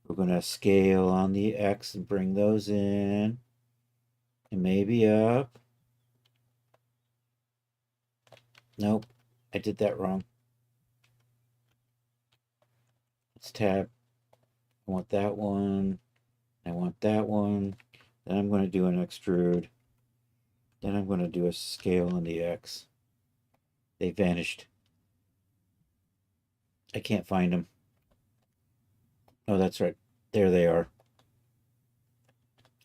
We're going to scale on the X and bring those in. And maybe up. Nope, I did that wrong. Let's tab. I want that one. I want that one. Then I'm going to do an extrude. Then I'm going to do a scale on the X. They vanished. I can't find them. Oh, that's right. There they are.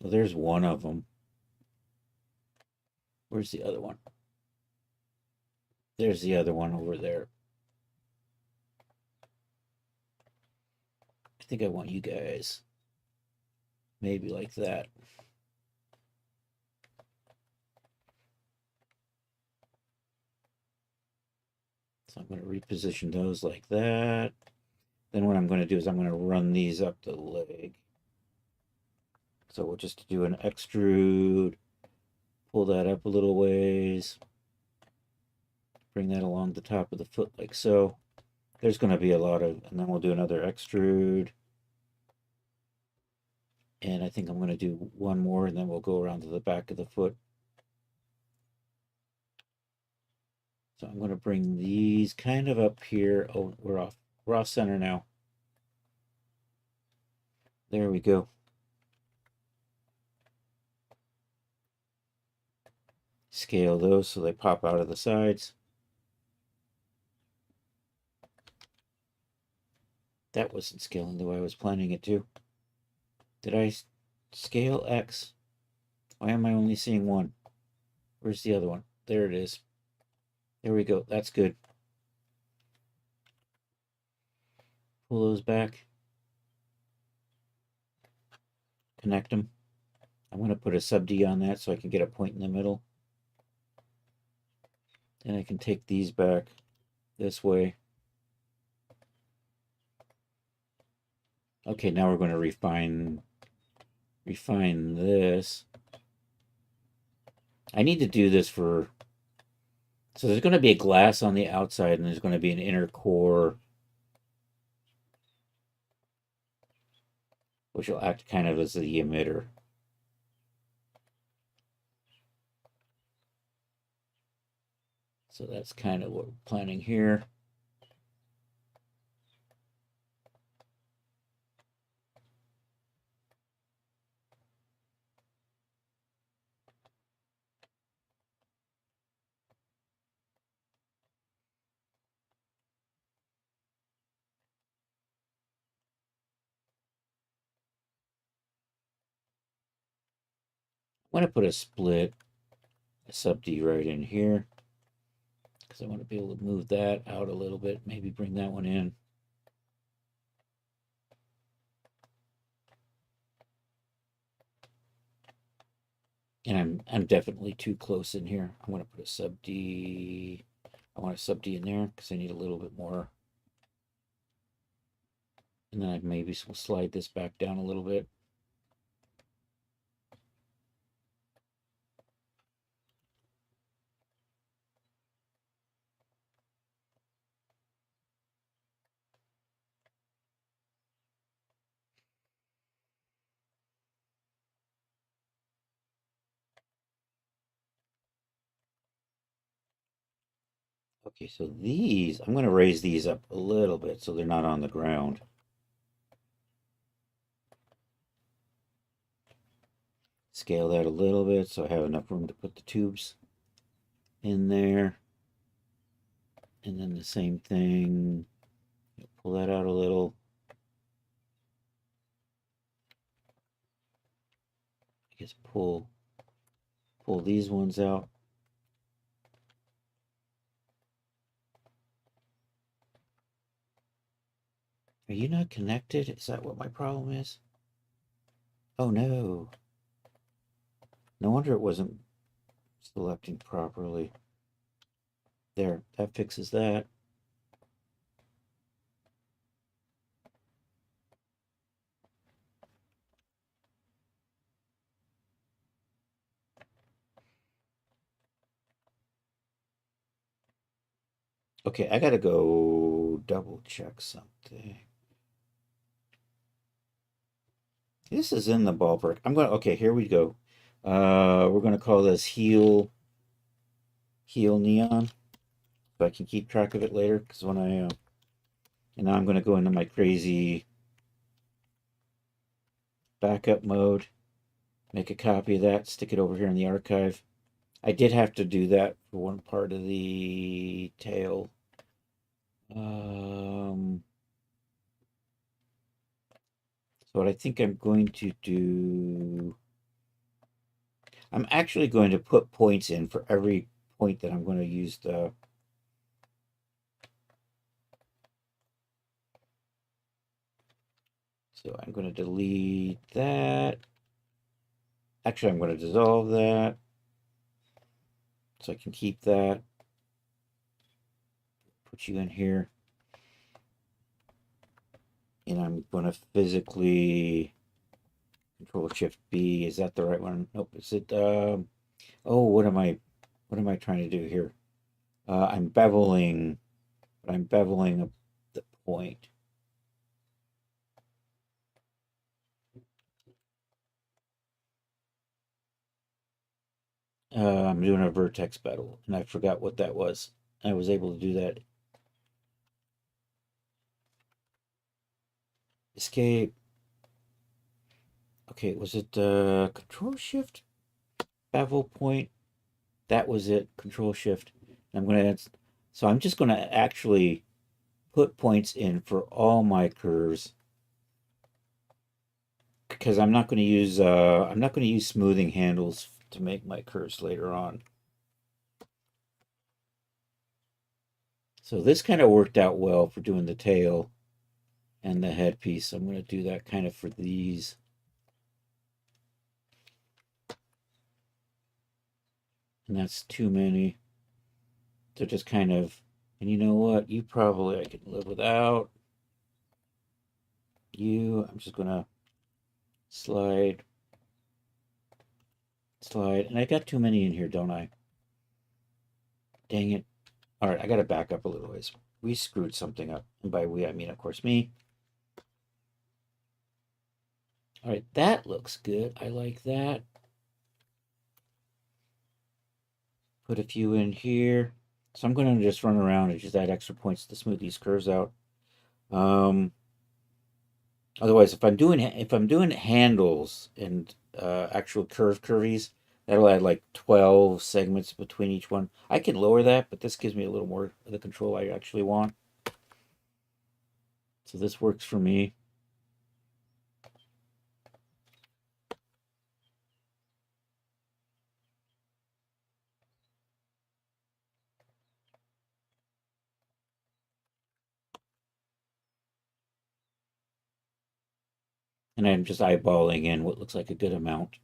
Well, there's one of them. Where's the other one? There's the other one over there. I think I want you guys. Maybe like that. So I'm going to reposition those like that. Then what I'm going to do is I'm going to run these up the leg. So we'll just do an extrude. Pull that up a little ways. Bring that along the top of the foot like so. There's going to be a lot of, and then we'll do another extrude. And I think I'm going to do one more, and then we'll go around to the back of the foot. So I'm going to bring these kind of up here. Oh, we're off center now. There we go. Scale those so they pop out of the sides. That wasn't scaling the way I was planning it to. Did I scale X? Why am I only seeing one? Where's the other one? There it is. There we go. That's good. Pull those back. Connect them. I'm going to put a sub D on that so I can get a point in the middle. Then I can take these back this way. Okay, now we're going to refine this. I need to do this for, so there's going to be a glass on the outside and there's going to be an inner core, which will act kind of as the emitter. So that's kind of what we're planning here. I'm going to put a split, a sub D right in here, because I want to be able to move that out a little bit, maybe bring that one in. And I'm definitely too close in here. I'm going to put a sub D. I want a sub D in there because I need a little bit more. And then I maybe will slide this back down a little bit. Okay, so these, I'm going to raise these up a little bit so they're not on the ground. Scale that a little bit so I have enough room to put the tubes in there. And then the same thing, pull that out a little. I guess pull these ones out. Are you not connected? Is that what my problem is? Oh no. No wonder it wasn't selecting properly. There, that fixes that. Okay, I gotta go double check something. This is in the ballpark. Okay, here we go. We're gonna call this heel neon, so I can keep track of it later. Because when and now I'm gonna go into my crazy backup mode, make a copy of that, stick it over here in the archive. I did have to do that for one part of the tail. So what I think I'm going to do, I'm actually going to put points in for every point that I'm going to use the So I'm going to delete that. Actually, I'm going to dissolve that so I can keep that. Put you in here. And I'm going to physically Control Shift B. Is that the right one? Nope. Is it? Oh, what am I trying to do here? I'm beveling. I'm beveling the point. I'm doing a vertex bevel, and I forgot what that was. I was able to do that. Escape. Okay, was it Control Shift bevel point? That was it. Control Shift. I'm going to. So I'm just going to actually put points in for all my curves because I'm not going to use smoothing handles to make my curves later on. So this kind of worked out well for doing the tail and the headpiece. I'm going to do that kind of for these. And that's too many. They're just kind of, and you know what? I can live without. I'm just going to slide. And I got too many in here, don't I? Dang it. All right, I got to back up a little ways. We screwed something up. And by we, I mean, of course, me. All right, that looks good. I like that. Put a few in here. So I'm going to just run around and just add extra points to smooth these curves out. Otherwise, if I'm doing handles and actual curvies, that'll add like 12 segments between each one. I can lower that, but this gives me a little more of the control I actually want. So this works for me. And I'm just eyeballing in what looks like a good amount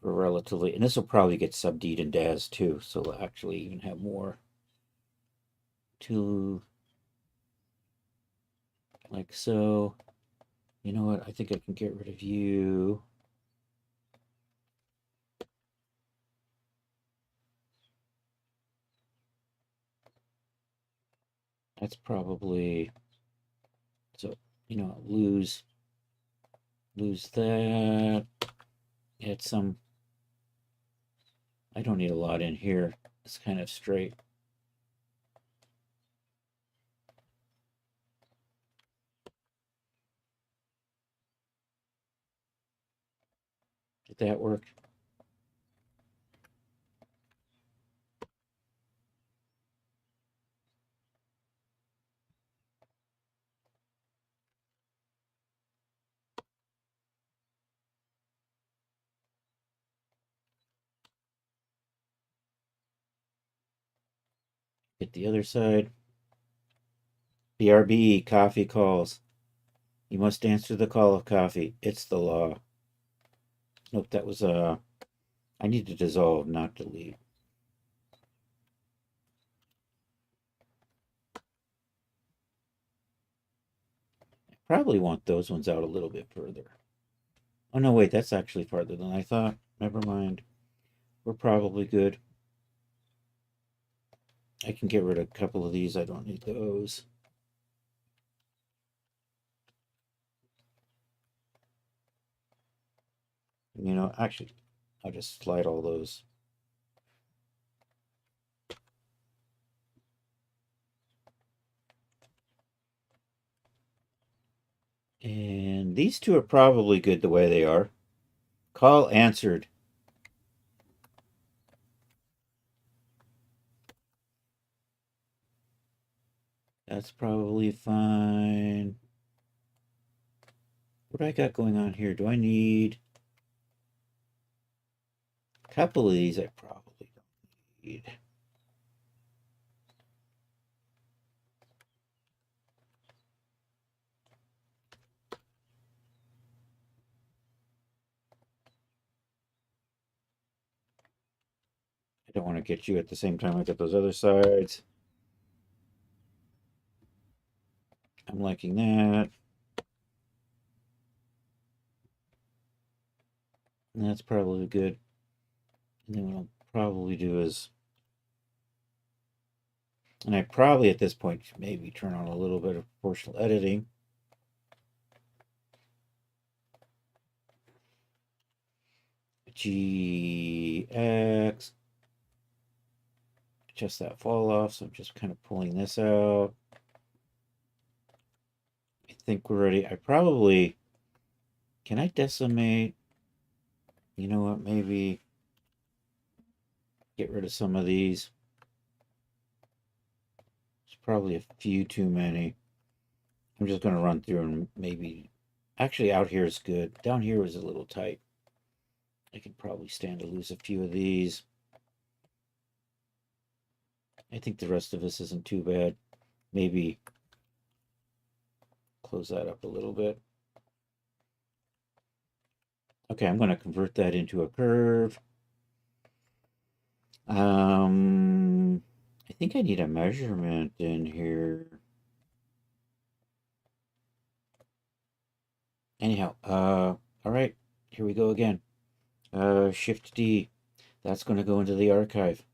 for relatively, and this will probably get sub-D'd and DAZ too, so we'll actually even have more to, like so. You know what? I think I can get rid of you. That's probably, so, lose that. Add some, I don't need a lot in here. It's kind of straight. Did that work? Hit the other side. BRB, coffee calls. You must answer the call of coffee. It's the law. Nope, that was I need to dissolve, not delete. I probably want those ones out a little bit further. Oh no, wait, that's actually farther than I thought. Never mind. We're probably good. I can get rid of a couple of these. I don't need those. You know, actually, I'll just slide all those. And these two are probably good the way they are. Call answered. That's probably fine. What do I got going on here? Do I need a couple of these? I probably don't need. I don't want to get you at the same time I get those other sides. I'm liking that. And that's probably good. And then what I'll probably do is, and I probably at this point should maybe turn on a little bit of proportional editing. GX. Adjust that fall off. So I'm just kind of pulling this out. I think we're ready. I probably, can I decimate? You know what? Maybe get rid of some of these. It's probably a few too many. I'm just going to run through and maybe, actually out here is good. Down here was a little tight. I could probably stand to lose a few of these. I think the rest of this isn't too bad. Maybe close that up a little bit. Okay, I'm going to convert that into a curve. I think I need a measurement in here. Anyhow, all right, here we go again. Shift D, that's going to go into the archive.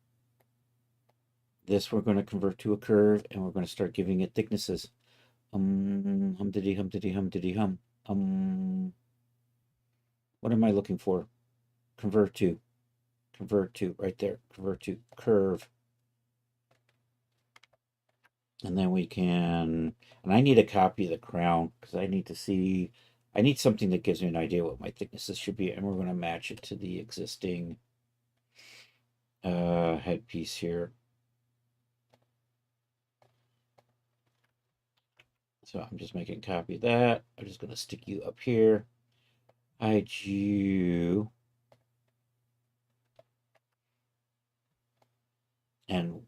This we're going to convert to a curve, and we're going to start giving it thicknesses. Hum diddy hum diddy hum diddy hum. What am I looking for? Convert to, right there. Convert to curve. And then we can, and I need a copy of the crown because I need to see, I need something that gives me an idea what my thicknesses should be, and we're going to match it to the existing headpiece here. So I'm just making a copy of that. I'm just going to stick you up here. Hide you. And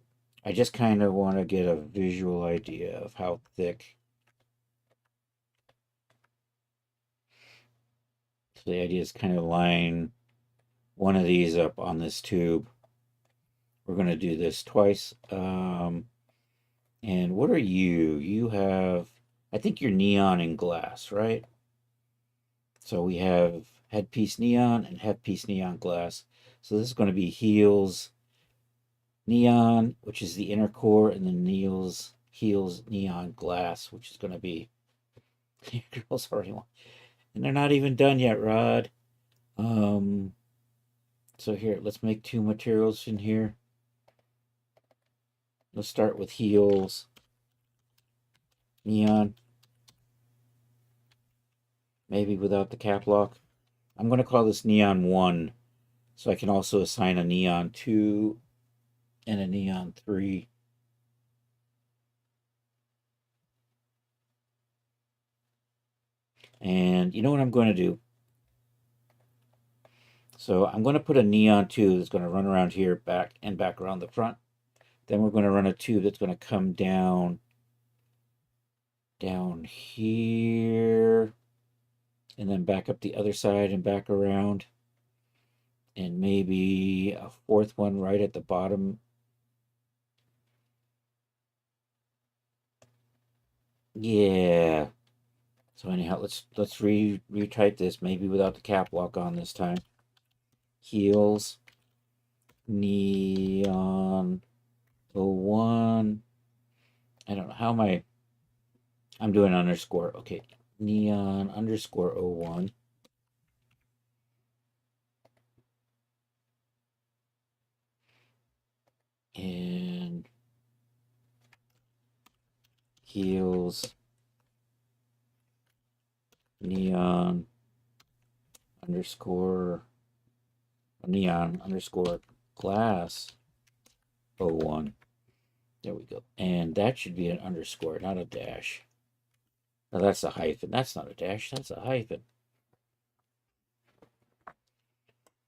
I just kind of want to get a visual idea of how thick. So the idea is kind of line one of these up on this tube. We're going to do this twice. And what are you? You have, I think you're neon and glass, right? So we have headpiece neon and headpiece neon glass. So this is going to be heels neon, which is the inner core, and then heels neon glass, which is going to be girls already want, and they're not even done yet, Rod. So here, let's make two materials in here. Let's start with heels neon, maybe without the cap lock. I'm going to call this neon 1, so I can also assign a neon 2 and a neon 3. And you know what I'm going to do? So I'm going to put a neon 2 that's going to run around here, back around the front. Then we're going to run a tube that's going to come down here, and then back up the other side and back around, and maybe a fourth one right at the bottom. Yeah. So anyhow, let's retype this, maybe without the cap lock on this time. Heels neon 01. I don't know. How am I'm doing underscore. Okay. Neon underscore 01. And heels neon underscore glass 01. There we go. And that should be an underscore, not a dash. Now that's a hyphen. That's not a dash. That's a hyphen.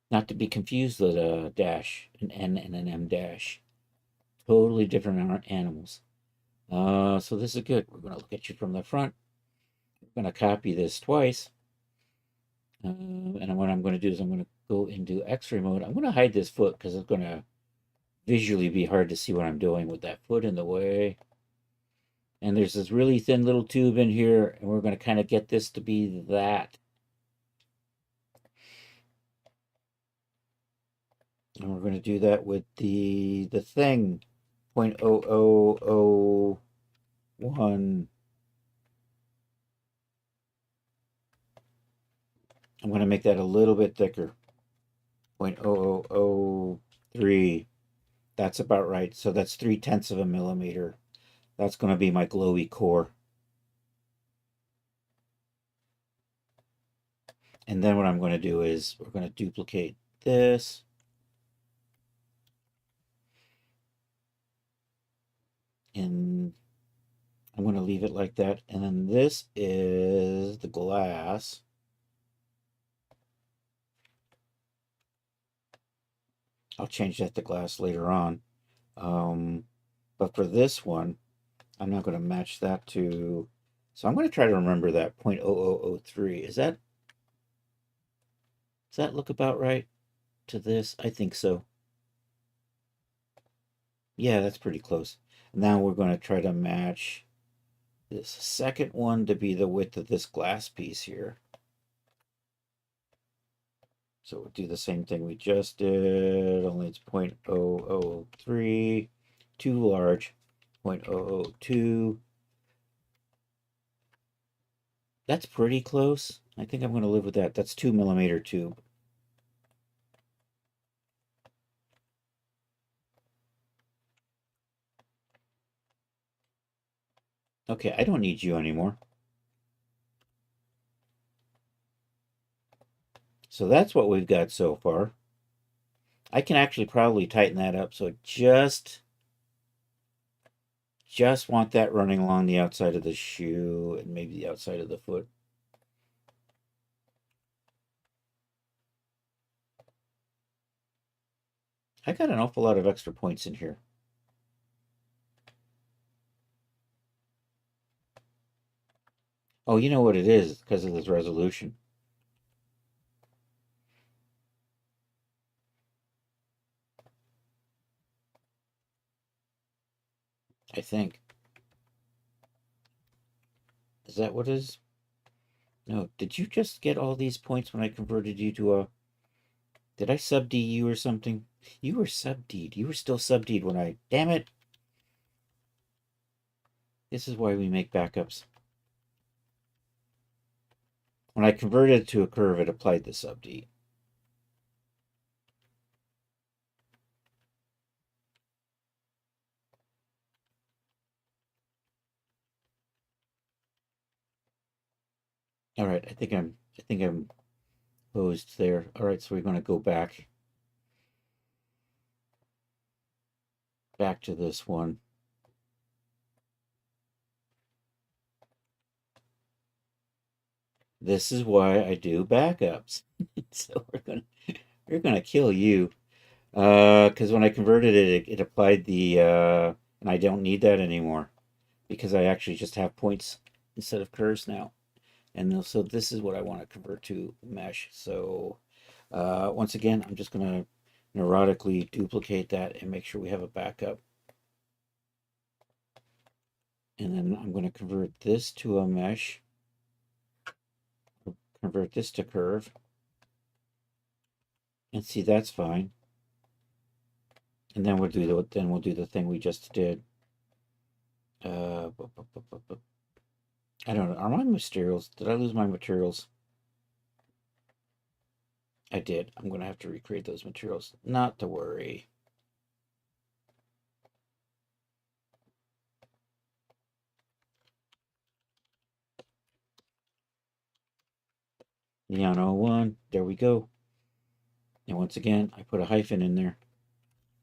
Not to be confused with a dash, an N and an M dash. Totally different animals. So this is good. We're going to look at you from the front. We're going to copy this twice. And what I'm going to do is I'm going to go into X-ray mode. I'm going to hide this foot because it's going to visually be hard to see what I'm doing with that foot in the way. And there's this really thin little tube in here, and we're going to kind of get this to be that. And we're going to do that with the thing, 0.0001. I'm going to make that a little bit thicker. 0.0003. That's about right. So that's 0.3 of a millimeter. That's going to be my glowy core. And then what I'm going to do is we're going to duplicate this. And I'm going to leave it like that. And then this is the glass. I'll change that to glass later on. But for this one, I'm not going to match that to... So I'm going to try to remember that 0.0003. Does that look about right to this? I think so. Yeah, that's pretty close. Now we're going to try to match this second one to be the width of this glass piece here. So we'll do the same thing we just did, only it's 0.003, too large, 0.002. That's pretty close. I think I'm going to live with that. That's 2 millimeter tube. Okay, I don't need you anymore. So that's what we've got so far. I can actually probably tighten that up. So just want that running along the outside of the shoe and maybe the outside of the foot. I got an awful lot of extra points in here. Oh, you know what it is? Because of this resolution. I think. Is that what it is? No. Did you just get all these points when I converted you to a... Did I sub-D you or something? You were sub-D'd. You were still sub-D'd when I... Damn it! This is why we make backups. When I converted it to a curve, it applied the sub-D. All right, I think I'm posed there. All right, so we're going to go back to this one. This is why I do backups. So we're gonna kill you, because when I converted it, it applied the and I don't need that anymore because I actually just have points instead of curves now. And so this is what I want to convert to mesh. So once again, I'm just going to neurotically duplicate that and make sure we have a backup. And then I'm going to convert this to a mesh, convert this to curve. And see, that's fine. And then we'll do the thing we just did. I don't know. Are my materials? Did I lose my materials? I did. I'm going to have to recreate those materials. Not to worry. Neon 01. There we go. And once again, I put a hyphen in there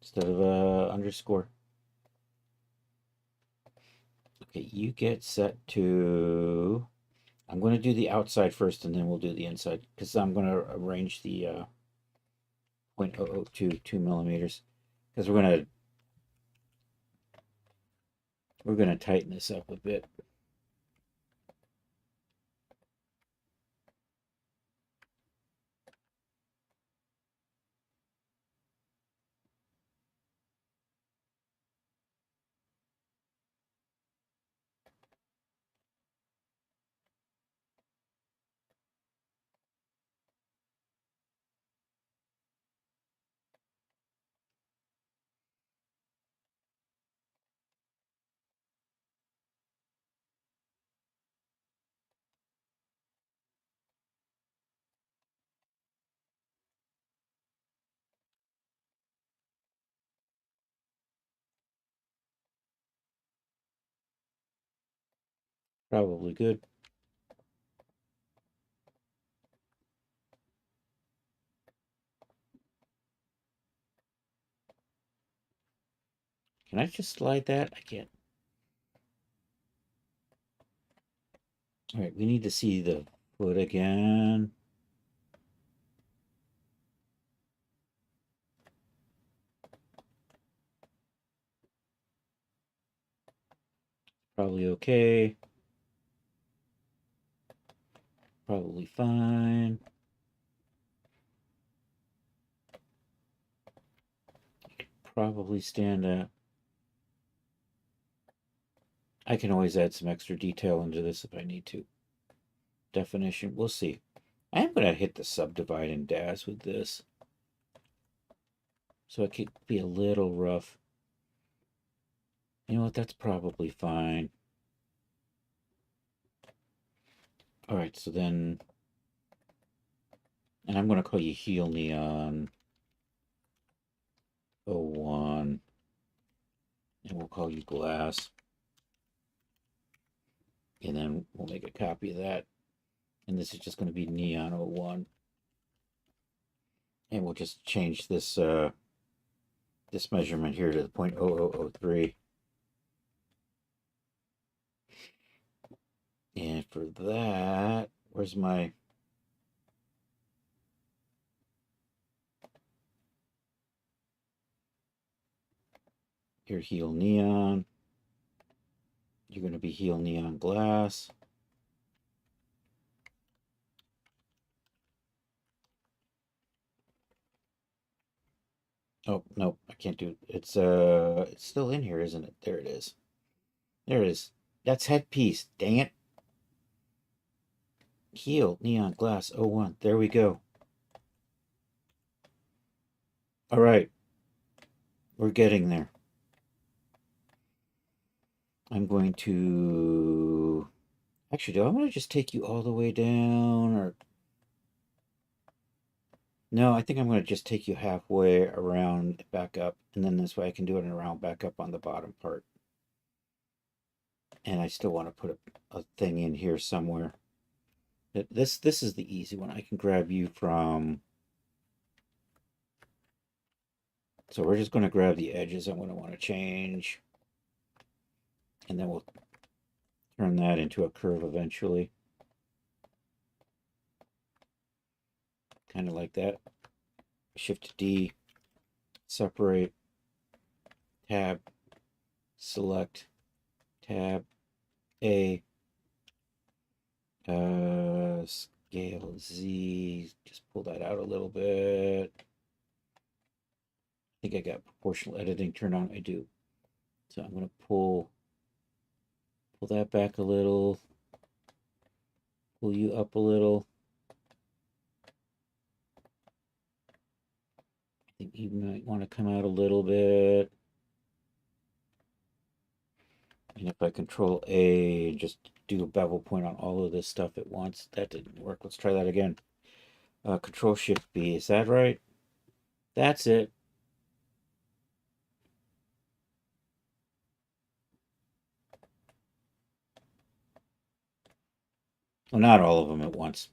instead of a underscore. Okay, you get set to... I'm going to do the outside first, and then we'll do the inside, because I'm going to arrange the 0.002 2 millimeters, because we're going to tighten this up a bit. Probably good. Can I just slide that? I can't. All right, we need to see the foot again. Probably okay. Probably fine. Probably stand up. I can always add some extra detail into this if I need to. Definition, we'll see. I am going to hit the subdivide and dash with this. So it could be a little rough. You know what, that's probably fine. All right, so then... And I'm going to call you Heel Neon 01. And we'll call you Glass. And then we'll make a copy of that. And this is just going to be Neon 01. And we'll just change this this measurement here to the 0.0003. And for that, where's my... Your Heel Neon. You're going to be Heel Neon Glass. Oh, no, I can't do it. It's still in here, isn't it? There it is. There it is. That's headpiece. Dang it. Heel Neon Glass 01. There we go. All right. We're getting there. I'm going to... Actually, do I want to just take you all the way down, or... No, I think I'm going to just take you halfway around, back up, and then this way I can do it around back up on the bottom part. And I still want to put a thing in here somewhere. This is the easy one. I can grab you from... So we're just going to grab the edges I'm going to want to change. And then we'll turn that into a curve eventually. Kind of like that. Shift D, separate, tab, select, tab, A, scale Z, just pull that out a little bit. I think I got proportional editing turned on. I do. So I'm going to pull that back a little, pull you up a little. think you might want to come out a little bit. And if I control A, just do a bevel point on all of this stuff at once. That didn't work. Let's try that again. Control Shift B. Is that right? That's it. Well, not all of them at once.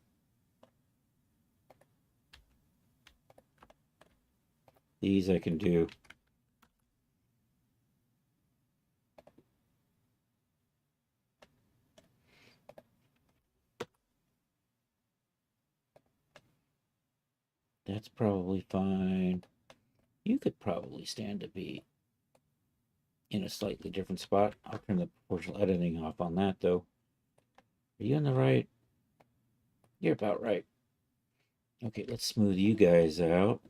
These I can do. That's probably fine. You could probably stand to be in a slightly different spot. I'll turn the proportional editing off on that, though. Are you on the right? You're about right. Okay, let's smooth you guys out.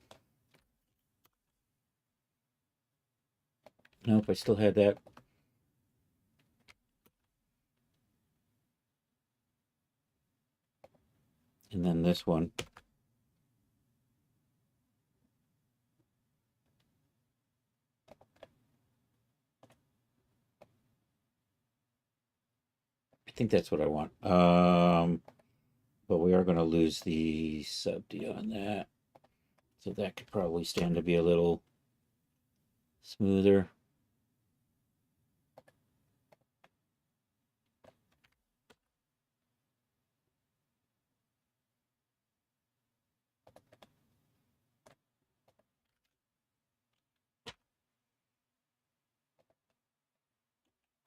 Nope, I still had that. And then this one. I think that's what I want. But we are going to lose the sub-D on that. So that could probably stand to be a little smoother.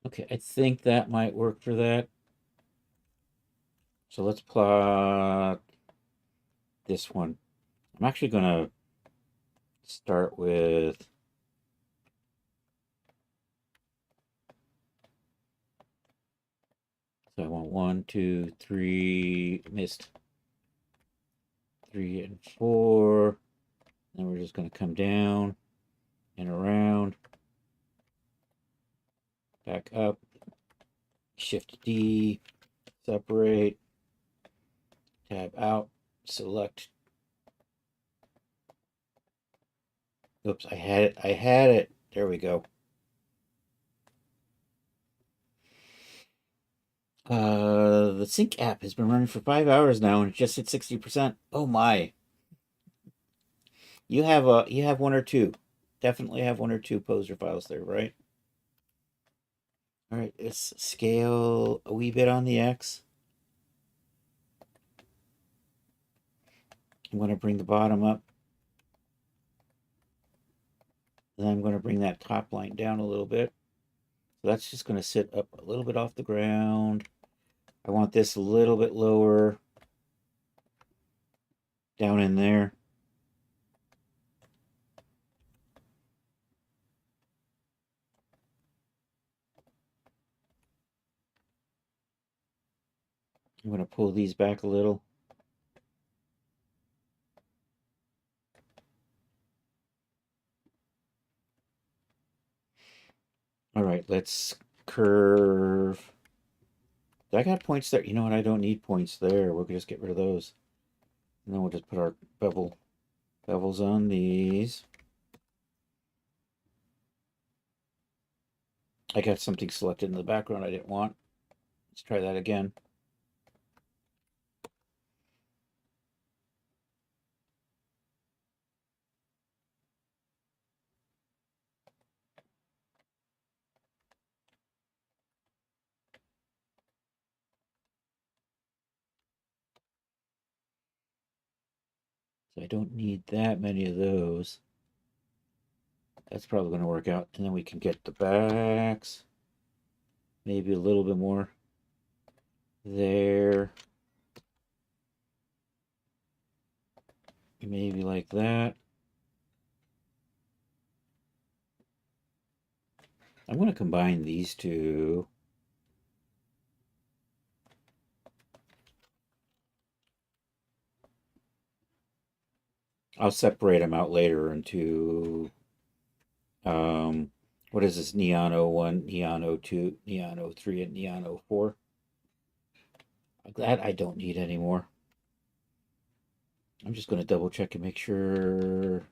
Okay, I think that might work for that. So let's plot this one. I'm actually going to start with so I want 1, 2, 3, missed 3 and 4. Then we're just going to come down and around, back up, Shift D, separate, tab out, select. Oops, I had it. There we go. The sync app has been running for 5 hours now and it's just at 60%. Oh my. You have one or two. Definitely have one or two poser files there, right? All right, let's scale a wee bit on the X. I'm going to bring the bottom up. Then I'm going to bring that top line down a little bit. So that's just going to sit up a little bit off the ground. I want this a little bit lower down in there. I'm going to pull these back a little. All right, let's curve. I got points there. You know what? I don't need points there. We'll just get rid of those. And then we'll just put our bevels on these. I got something selected in the background I didn't want. Let's try that again. So I don't need that many of those. That's probably going to work out. And then we can get the backs. Maybe a little bit more there. Maybe like that. I'm going to combine these two. I'll separate them out later into what is this? Neon 01, Neon 02, Neon 03, and Neon 04. That I don't need anymore. I'm just going to double check and make sure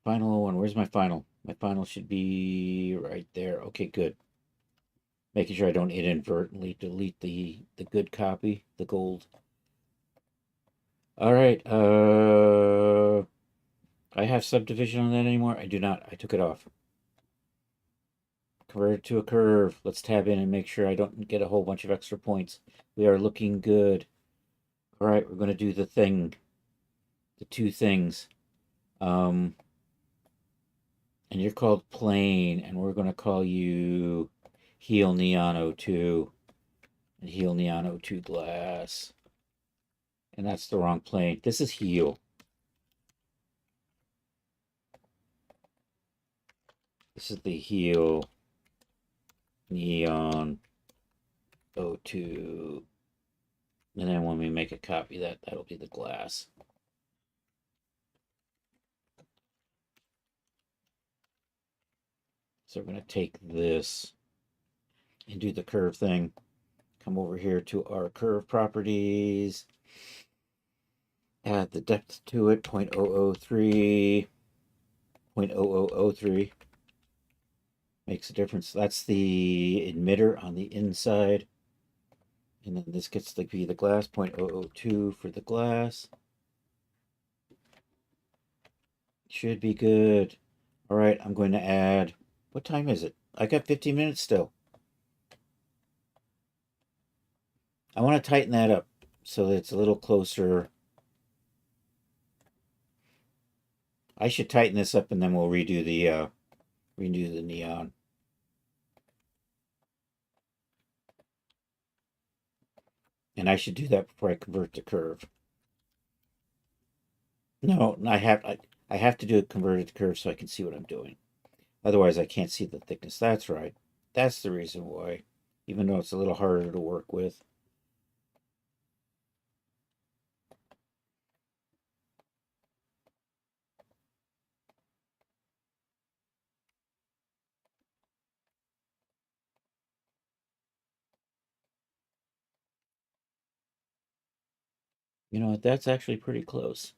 Final one. Where's my final? My final should be right there. Okay, good. Making sure I don't inadvertently delete the good copy, the gold. All right. I have subdivision on that anymore? I do not. I took it off. Convert it to a curve. Let's tab in and make sure I don't get a whole bunch of extra points. We are looking good. All right, we're going to do the thing. The two things. And you're called Plane, and we're going to call you Heal Neon 02 and Heal Neon 02 Glass. And that's the wrong plane. This is Heal. This is the Heal Neon 02. And then when we make a copy, that'll be the glass. So we're going to take this and do the curve thing. Come over here to our curve properties. Add the depth to it, 0.003. 0.0003. Makes a difference. That's the emitter on the inside. And then this gets to be the glass, 0.002 for the glass. Should be good. All right, I'm going to add, what time is it? I got 15 minutes still. I want to tighten that up so that it's a little closer. I should tighten this up and then we'll redo the neon. And I should do that before I convert to curve. No, I have to do it converted to curve so I can see what I'm doing. Otherwise, I can't see the thickness. That's right. That's the reason why, even though it's a little harder to work with. You know what? That's actually pretty close.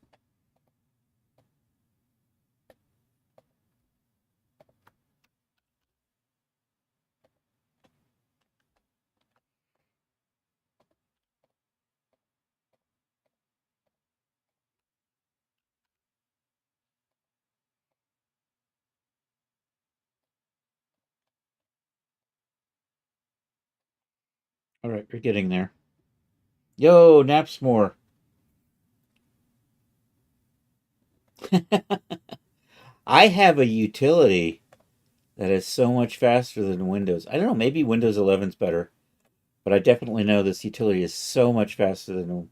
All right, we're getting there. Yo, Napsmore. I have a utility that is so much faster than Windows. I don't know, maybe Windows 11's better, but I definitely know this utility is so much faster than.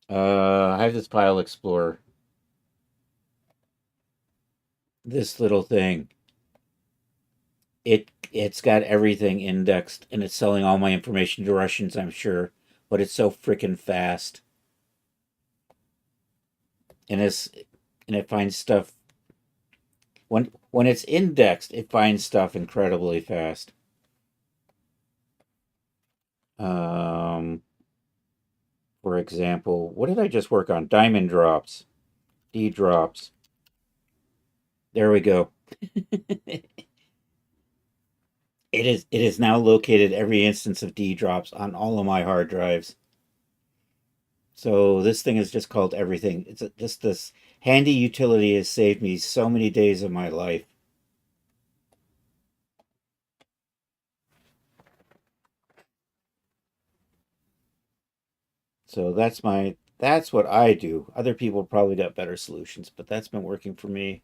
I have this File Explorer. This little thing. It's got everything indexed, and it's selling all my information to Russians, I'm sure, but it's so freaking fast. And it finds stuff when it's indexed, it finds stuff incredibly fast. For example, what did I just work on? Diamond drops, D drops. There we go. It is now located every instance of D drops on all of my hard drives. So this thing is just called everything. It's just this handy utility has saved me so many days of my life. So that's what I do. Other people probably got better solutions, but that's been working for me.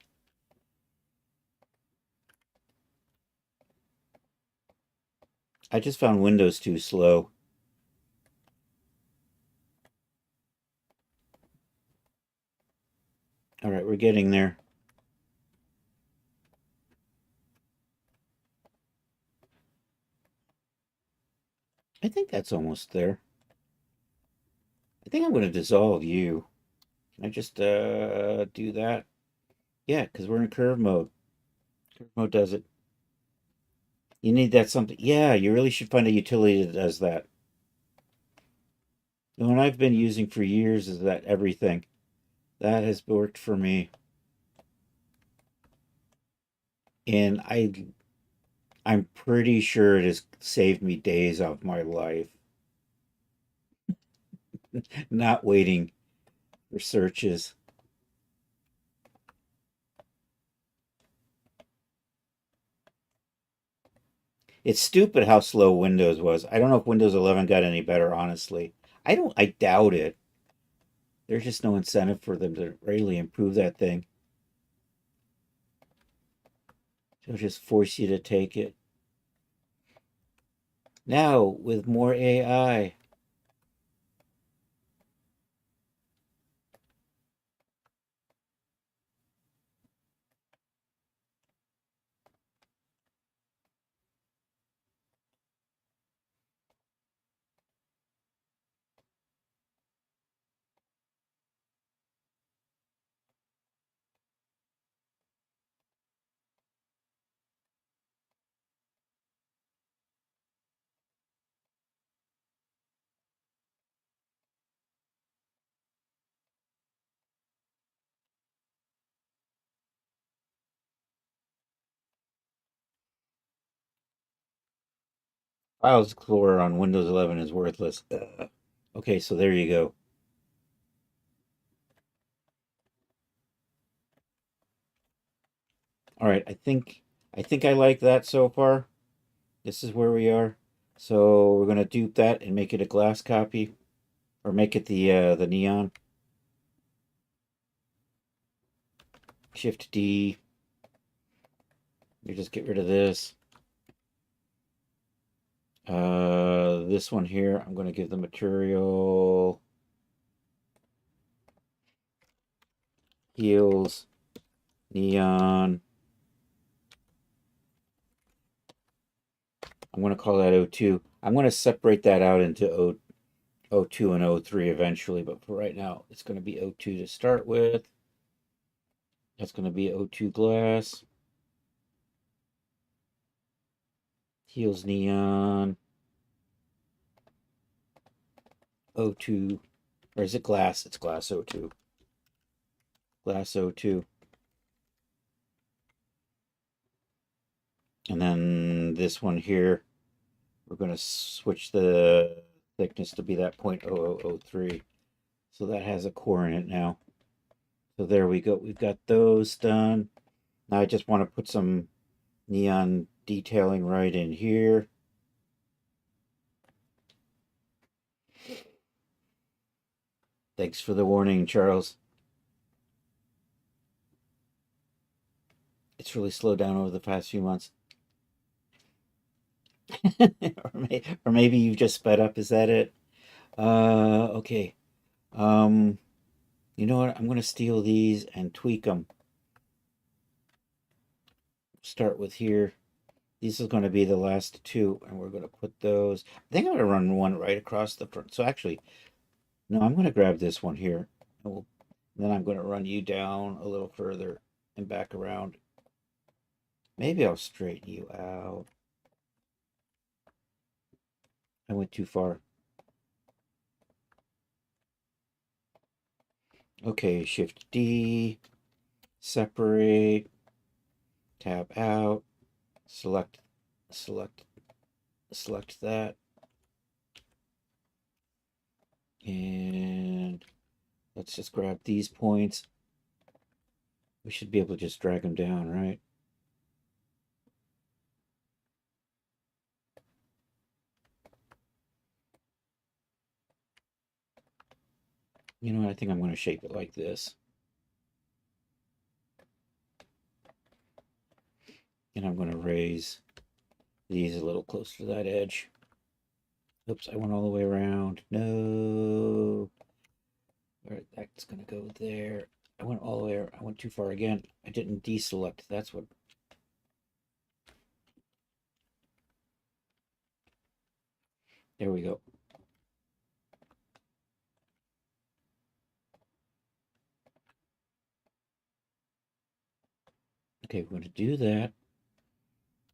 I just found Windows too slow. All right, we're getting there. I think that's almost there. I think I'm going to dissolve you. Can I just do that? Yeah, because we're in curve mode. Curve mode does it. You need that something. Yeah, you really should find a utility that does that. The one I've been using for years is that everything. That has worked for me. And I'm pretty sure it has saved me days of my life. Not waiting for searches. It's stupid how slow Windows was. I don't know if Windows 11 got any better, honestly. I doubt it. There's just no incentive for them to really improve that thing. They'll just force you to take it. Now, with more AI. Files Explorer on Windows 11 is worthless. Ugh. Okay, so there you go. All right, I think I like that so far. This is where we are. So we're gonna dupe that and make it a glass copy, or make it the neon. Shift D. You just get rid of this. This one here, I'm gonna give the material heels neon. I'm gonna call that O2. I'm gonna separate that out into O2 and O3 eventually, but for right now, it's gonna be O2 to start with. That's gonna be O2 glass. Heels neon. O2, or is it glass? It's glass O2. Glass O2. And then this one here, we're going to switch the thickness to be that 0.0003. So that has a core in it now. So there we go. We've got those done. Now I just want to put some neon detailing right in here. Thanks for the warning, Charles. It's really slowed down over the past few months. or maybe you've just sped up. Is that it? Okay. Um, you know what? I'm going to steal these and tweak them. Start with here. These are going to be the last two, and we're going to put those. I think I'm going to run one right across the front. So actually, no, I'm going to grab this one here. And then I'm going to run you down a little further and back around. Maybe I'll straighten you out. I went too far. Okay, Shift D, separate, tab out, select that, and let's just grab these points. We should be able to just drag them down, right? You know what? I think I'm going to shape it like this. And I'm going to raise these a little closer to that edge. Oops, I went all the way around. No. All right, that's going to go there. I went all the way, I went too far again. I didn't deselect. That's what. There we go. Okay, we're going to do that.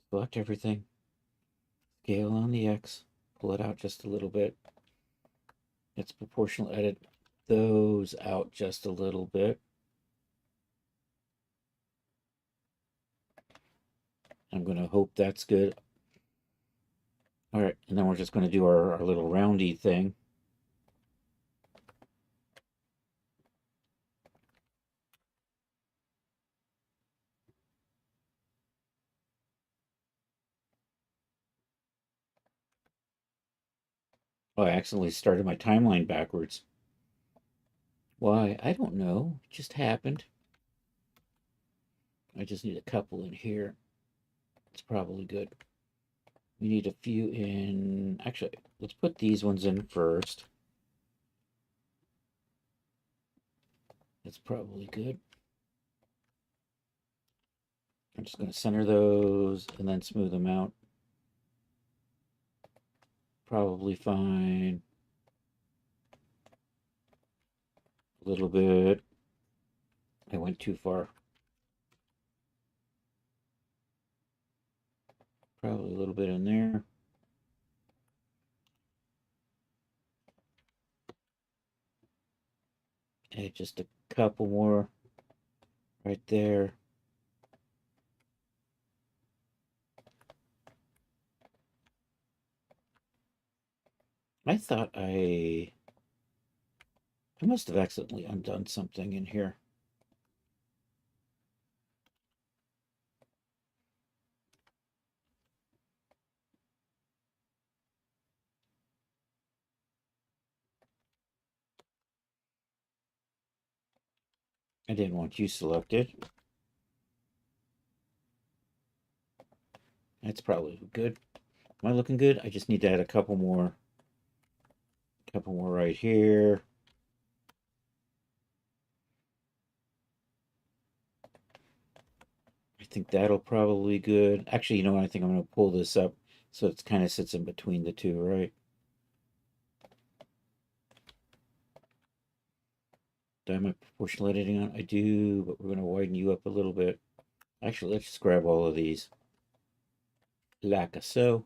Select everything. Scale on the X. Pull it out just a little bit. It's proportional. Edit those out just a little bit. I'm going to hope that's good. All right, and then we're just going to do our little roundy thing. Oh, I accidentally started my timeline backwards. Why? I don't know. It just happened. I just need a couple in here. It's probably good. We need a few in... Actually, let's put these ones in first. That's probably good. I'm just going to center those and then smooth them out. Probably fine. A little bit. I went too far. Probably a little bit in there. And just a couple more right there. I thought I must have accidentally undone something in here. I didn't want you selected. That's probably good. Am I looking good? I just need to add a couple more right here. I think that'll probably be good. Actually, you know what? I think I'm going to pull this up so it kind of sits in between the two, right? Do I have my proportional editing on? I do, but we're going to widen you up a little bit. Actually, let's just grab all of these. Like so.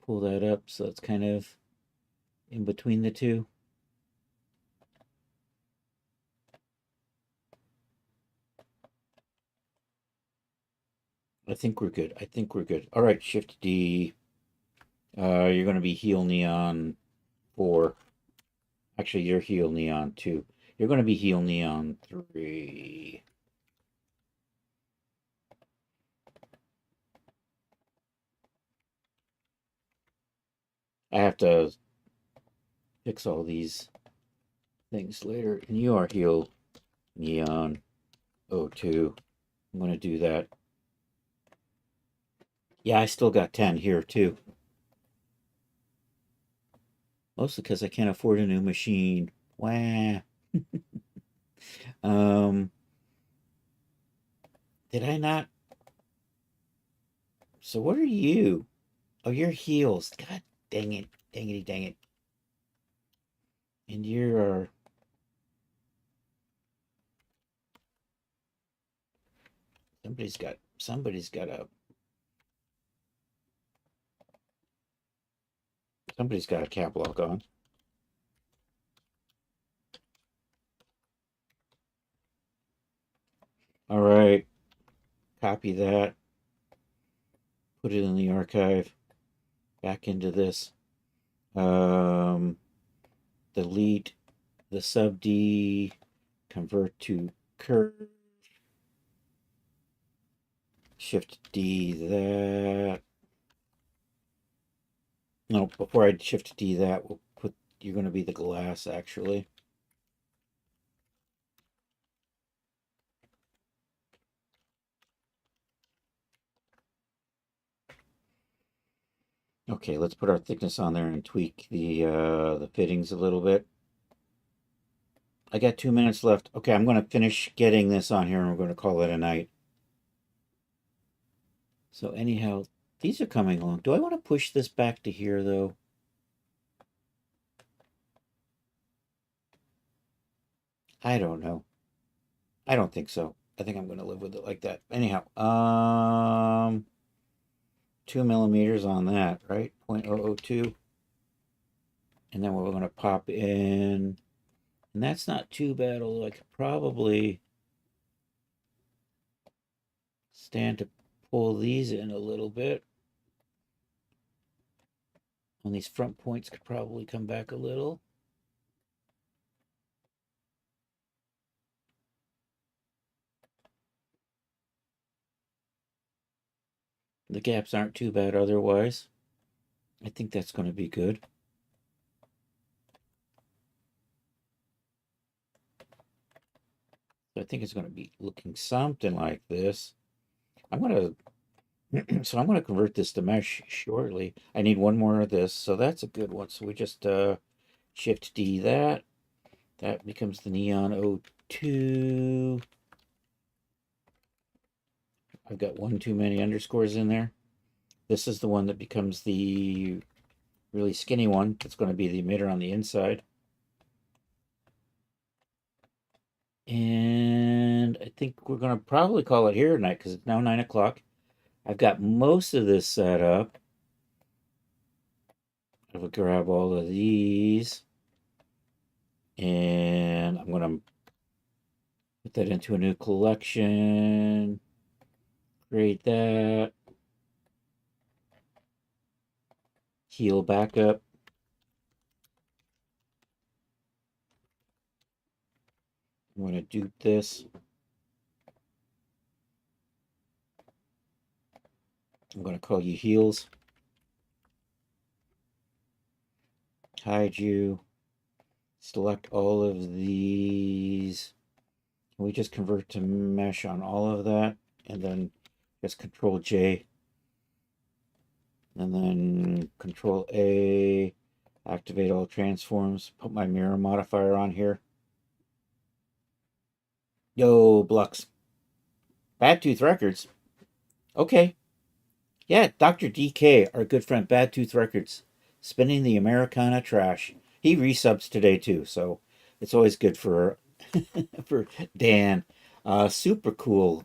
Pull that up so it's kind of in between the two. I think we're good. I think we're good. All right, Shift D. You're going to be Heal Neon 4. Actually, you're Heal Neon 2. You're going to be Heal Neon 3. I have to fix all these things later. And you are Heal Neon 02. I'm going to do that. Yeah, I still got 10 here, too. Mostly because I can't afford a new machine. Wah. Did I not? So what are you? Oh, you're heels. God dang it. Dangity dang it. And you're... Somebody's got a cap lock on. All right. Copy that. Put it in the archive. Back into this. Delete the sub D. Convert to curve. Shift D that. No, before I shift D that, we'll put, you're going to be the glass actually. Okay, let's put our thickness on there and tweak the fittings a little bit. I got 2 minutes left. Okay, I'm going to finish getting this on here and we're going to call it a night. So anyhow, these are coming along. Do I want to push this back to here though? I don't know. I don't think so. I think I'm going to live with it like that. Anyhow, 2 millimeters on that, right? 0.002. And then we're going to pop in, and that's not too bad, although I could probably stand to pull these in a little bit. And these front points could probably come back a little. The gaps aren't too bad otherwise. I think that's going to be good. So I think it's going to be looking something like this. I'm going to so I'm going to convert this to mesh shortly. I need one more of this, so that's a good one. So we just Shift D that. That becomes the Neon O2. I've got one too many underscores in there. This is the one that becomes the really skinny one. That's going to be the emitter on the inside. And I think we're going to probably call it here tonight because it's now 9 o'clock. I've got most of this set up. I will grab all of these. And I'm going to put that into a new collection. Create that. Heal backup. I'm going to dupe this. I'm going to call you heals. Hide you. Select all of these. Can we just convert to mesh on all of that? And then just Control J. And then Control A. Activate all transforms. Put my mirror modifier on here. Yo, Blux. Bad Tooth Records. Okay. Yeah, Dr. DK, our good friend, Bad Tooth Records. Spinning the Americana trash. He resubs today too, so it's always good for for Dan. Super cool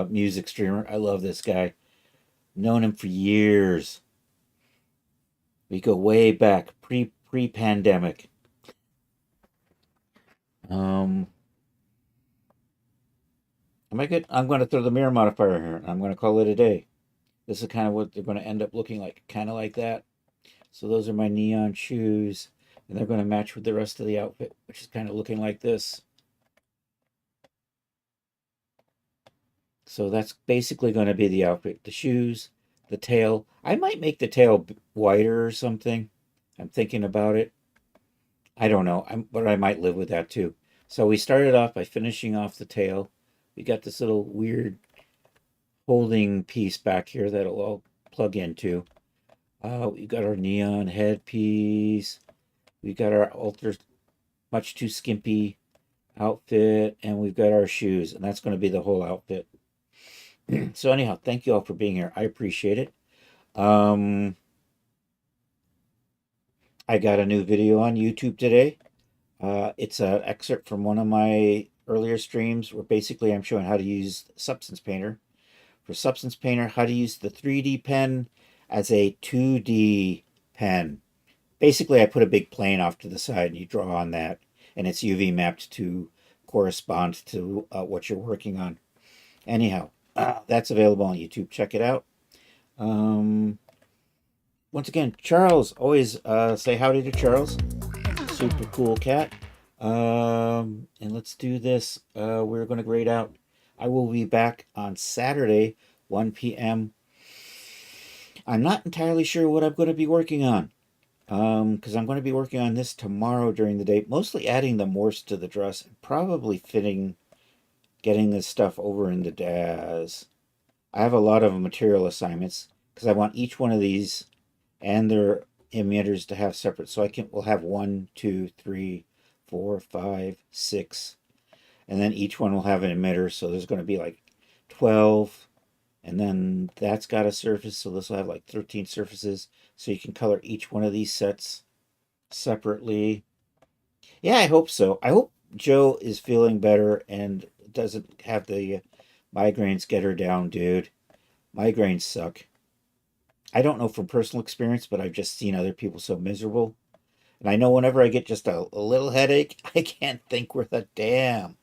music streamer. I love this guy. Known him for years. We go way back, pre-pandemic. Am I good? I'm going to throw the mirror modifier here. I'm going to call it a day. This is kind of what they're going to end up looking like, kind of like that. So those are my neon shoes, and they're going to match with the rest of the outfit, which is kind of looking like this. So that's basically going to be the outfit. The shoes, the tail. I might make the tail wider or something. I'm thinking about it. I don't know, but I might live with that too. So we started off by finishing off the tail. We got this little weird holding piece back here that'll all plug into. We got our neon headpiece. We got our ultra much too skimpy outfit, and we've got our shoes, and that's going to be the whole outfit. So anyhow, thank you all for being here. I appreciate it. I got a new video on YouTube today. It's an excerpt from one of my earlier streams where basically I'm showing how to use Substance Painter. For Substance Painter, how to use the 3D pen as a 2D pen. Basically, I put a big plane off to the side and you draw on that, and it's UV mapped to correspond to what you're working on. Anyhow, that's available on YouTube. Check it out. Once again, Charles, always say howdy to Charles. Super cool cat. And let's do this. We're going to grade out. I will be back on Saturday, 1 p.m. I'm not entirely sure what I'm going to be working on. Because I'm going to be working on this tomorrow during the day. Mostly adding the morse to the dress. And probably getting this stuff over in the DAZ. I have a lot of material assignments. Because I want each one of these and their emitters to have separate. So we'll have 1, 2, 3, 4, 5, 6. And then each one will have an emitter, so there's going to be like 12. And then that's got a surface, so this will have like 13 surfaces. So you can color each one of these sets separately. Yeah, I hope so. I hope Joe is feeling better and doesn't have the migraines get her down, dude. Migraines suck. I don't know from personal experience, but I've just seen other people so miserable. And I know whenever I get just a little headache, I can't think worth a damn.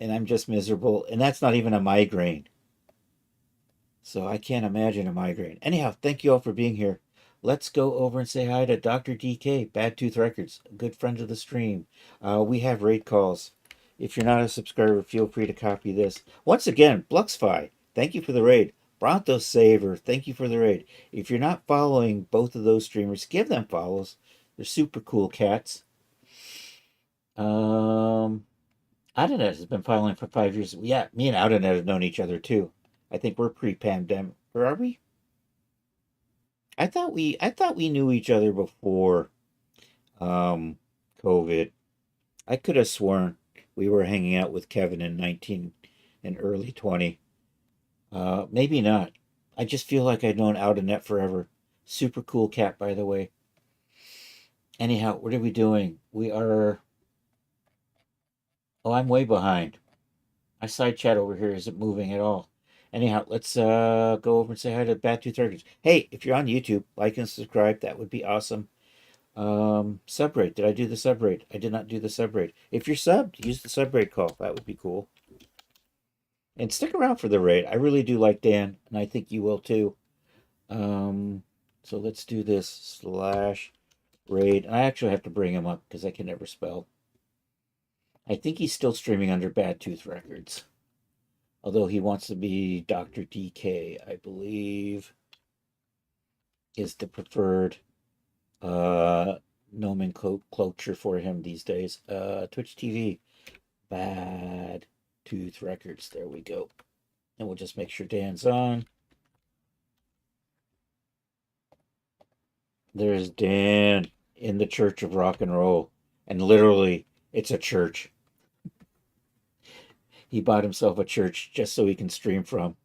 And I'm just miserable. And that's not even a migraine. So I can't imagine a migraine. Anyhow, thank you all for being here. Let's go over and say hi to Dr. DK, Bad Tooth Records, a good friend of the stream. We have raid calls. If you're not a subscriber, feel free to copy this. Once again, Bluxfy, thank you for the raid. Bronto Saver, thank you for the raid. If you're not following both of those streamers, give them follows. They're super cool cats. Audionet has been following for 5 years. Yeah, me and Audionet have known each other too. I think we're pre-pandemic. Or are we? I thought we knew each other before COVID. I could have sworn we were hanging out with Kevin in 19 and early 20. Maybe not. I just feel like I've known Audionet forever. Super cool cat, by the way. Anyhow, what are we doing? We are. Oh, I'm way behind. My side chat over here isn't moving at all. Anyhow, let's go over and say hi to Bad Tooth Records. Hey, if you're on YouTube, like and subscribe. That would be awesome. Subraid. Did I do the subraid? I did not do the subraid. If you're subbed, use the subraid call. That would be cool. And stick around for the raid. I really do like Dan, and I think you will too. So let's do this /raid. I actually have to bring him up because I can never spell. I think he's still streaming under Bad Tooth Records. Although he wants to be Dr. DK, I believe, is the preferred nomenclature for him these days. Twitch TV, Bad Tooth Records. There we go. And we'll just make sure Dan's on. There's Dan in the Church of Rock and Roll. And literally, it's a church. He bought himself a church just so he can stream from.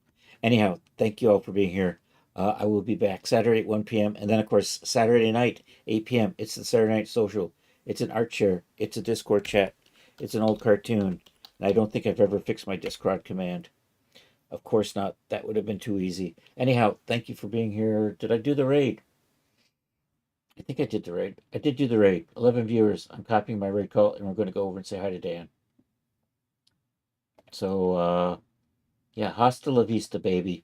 Anyhow, thank you all for being here. I will be back Saturday at 1 p.m. And then, of course, Saturday night, 8 p.m. It's the Saturday Night Social. It's an art share. It's a Discord chat. It's an old cartoon. And I don't think I've ever fixed my Discord command. Of course not. That would have been too easy. Anyhow, thank you for being here. Did I do the raid? I think I did the raid. I did do the raid. 11 viewers. I'm copying my raid call, and we're going to go over and say hi to Dan. So, yeah, hasta la vista, baby.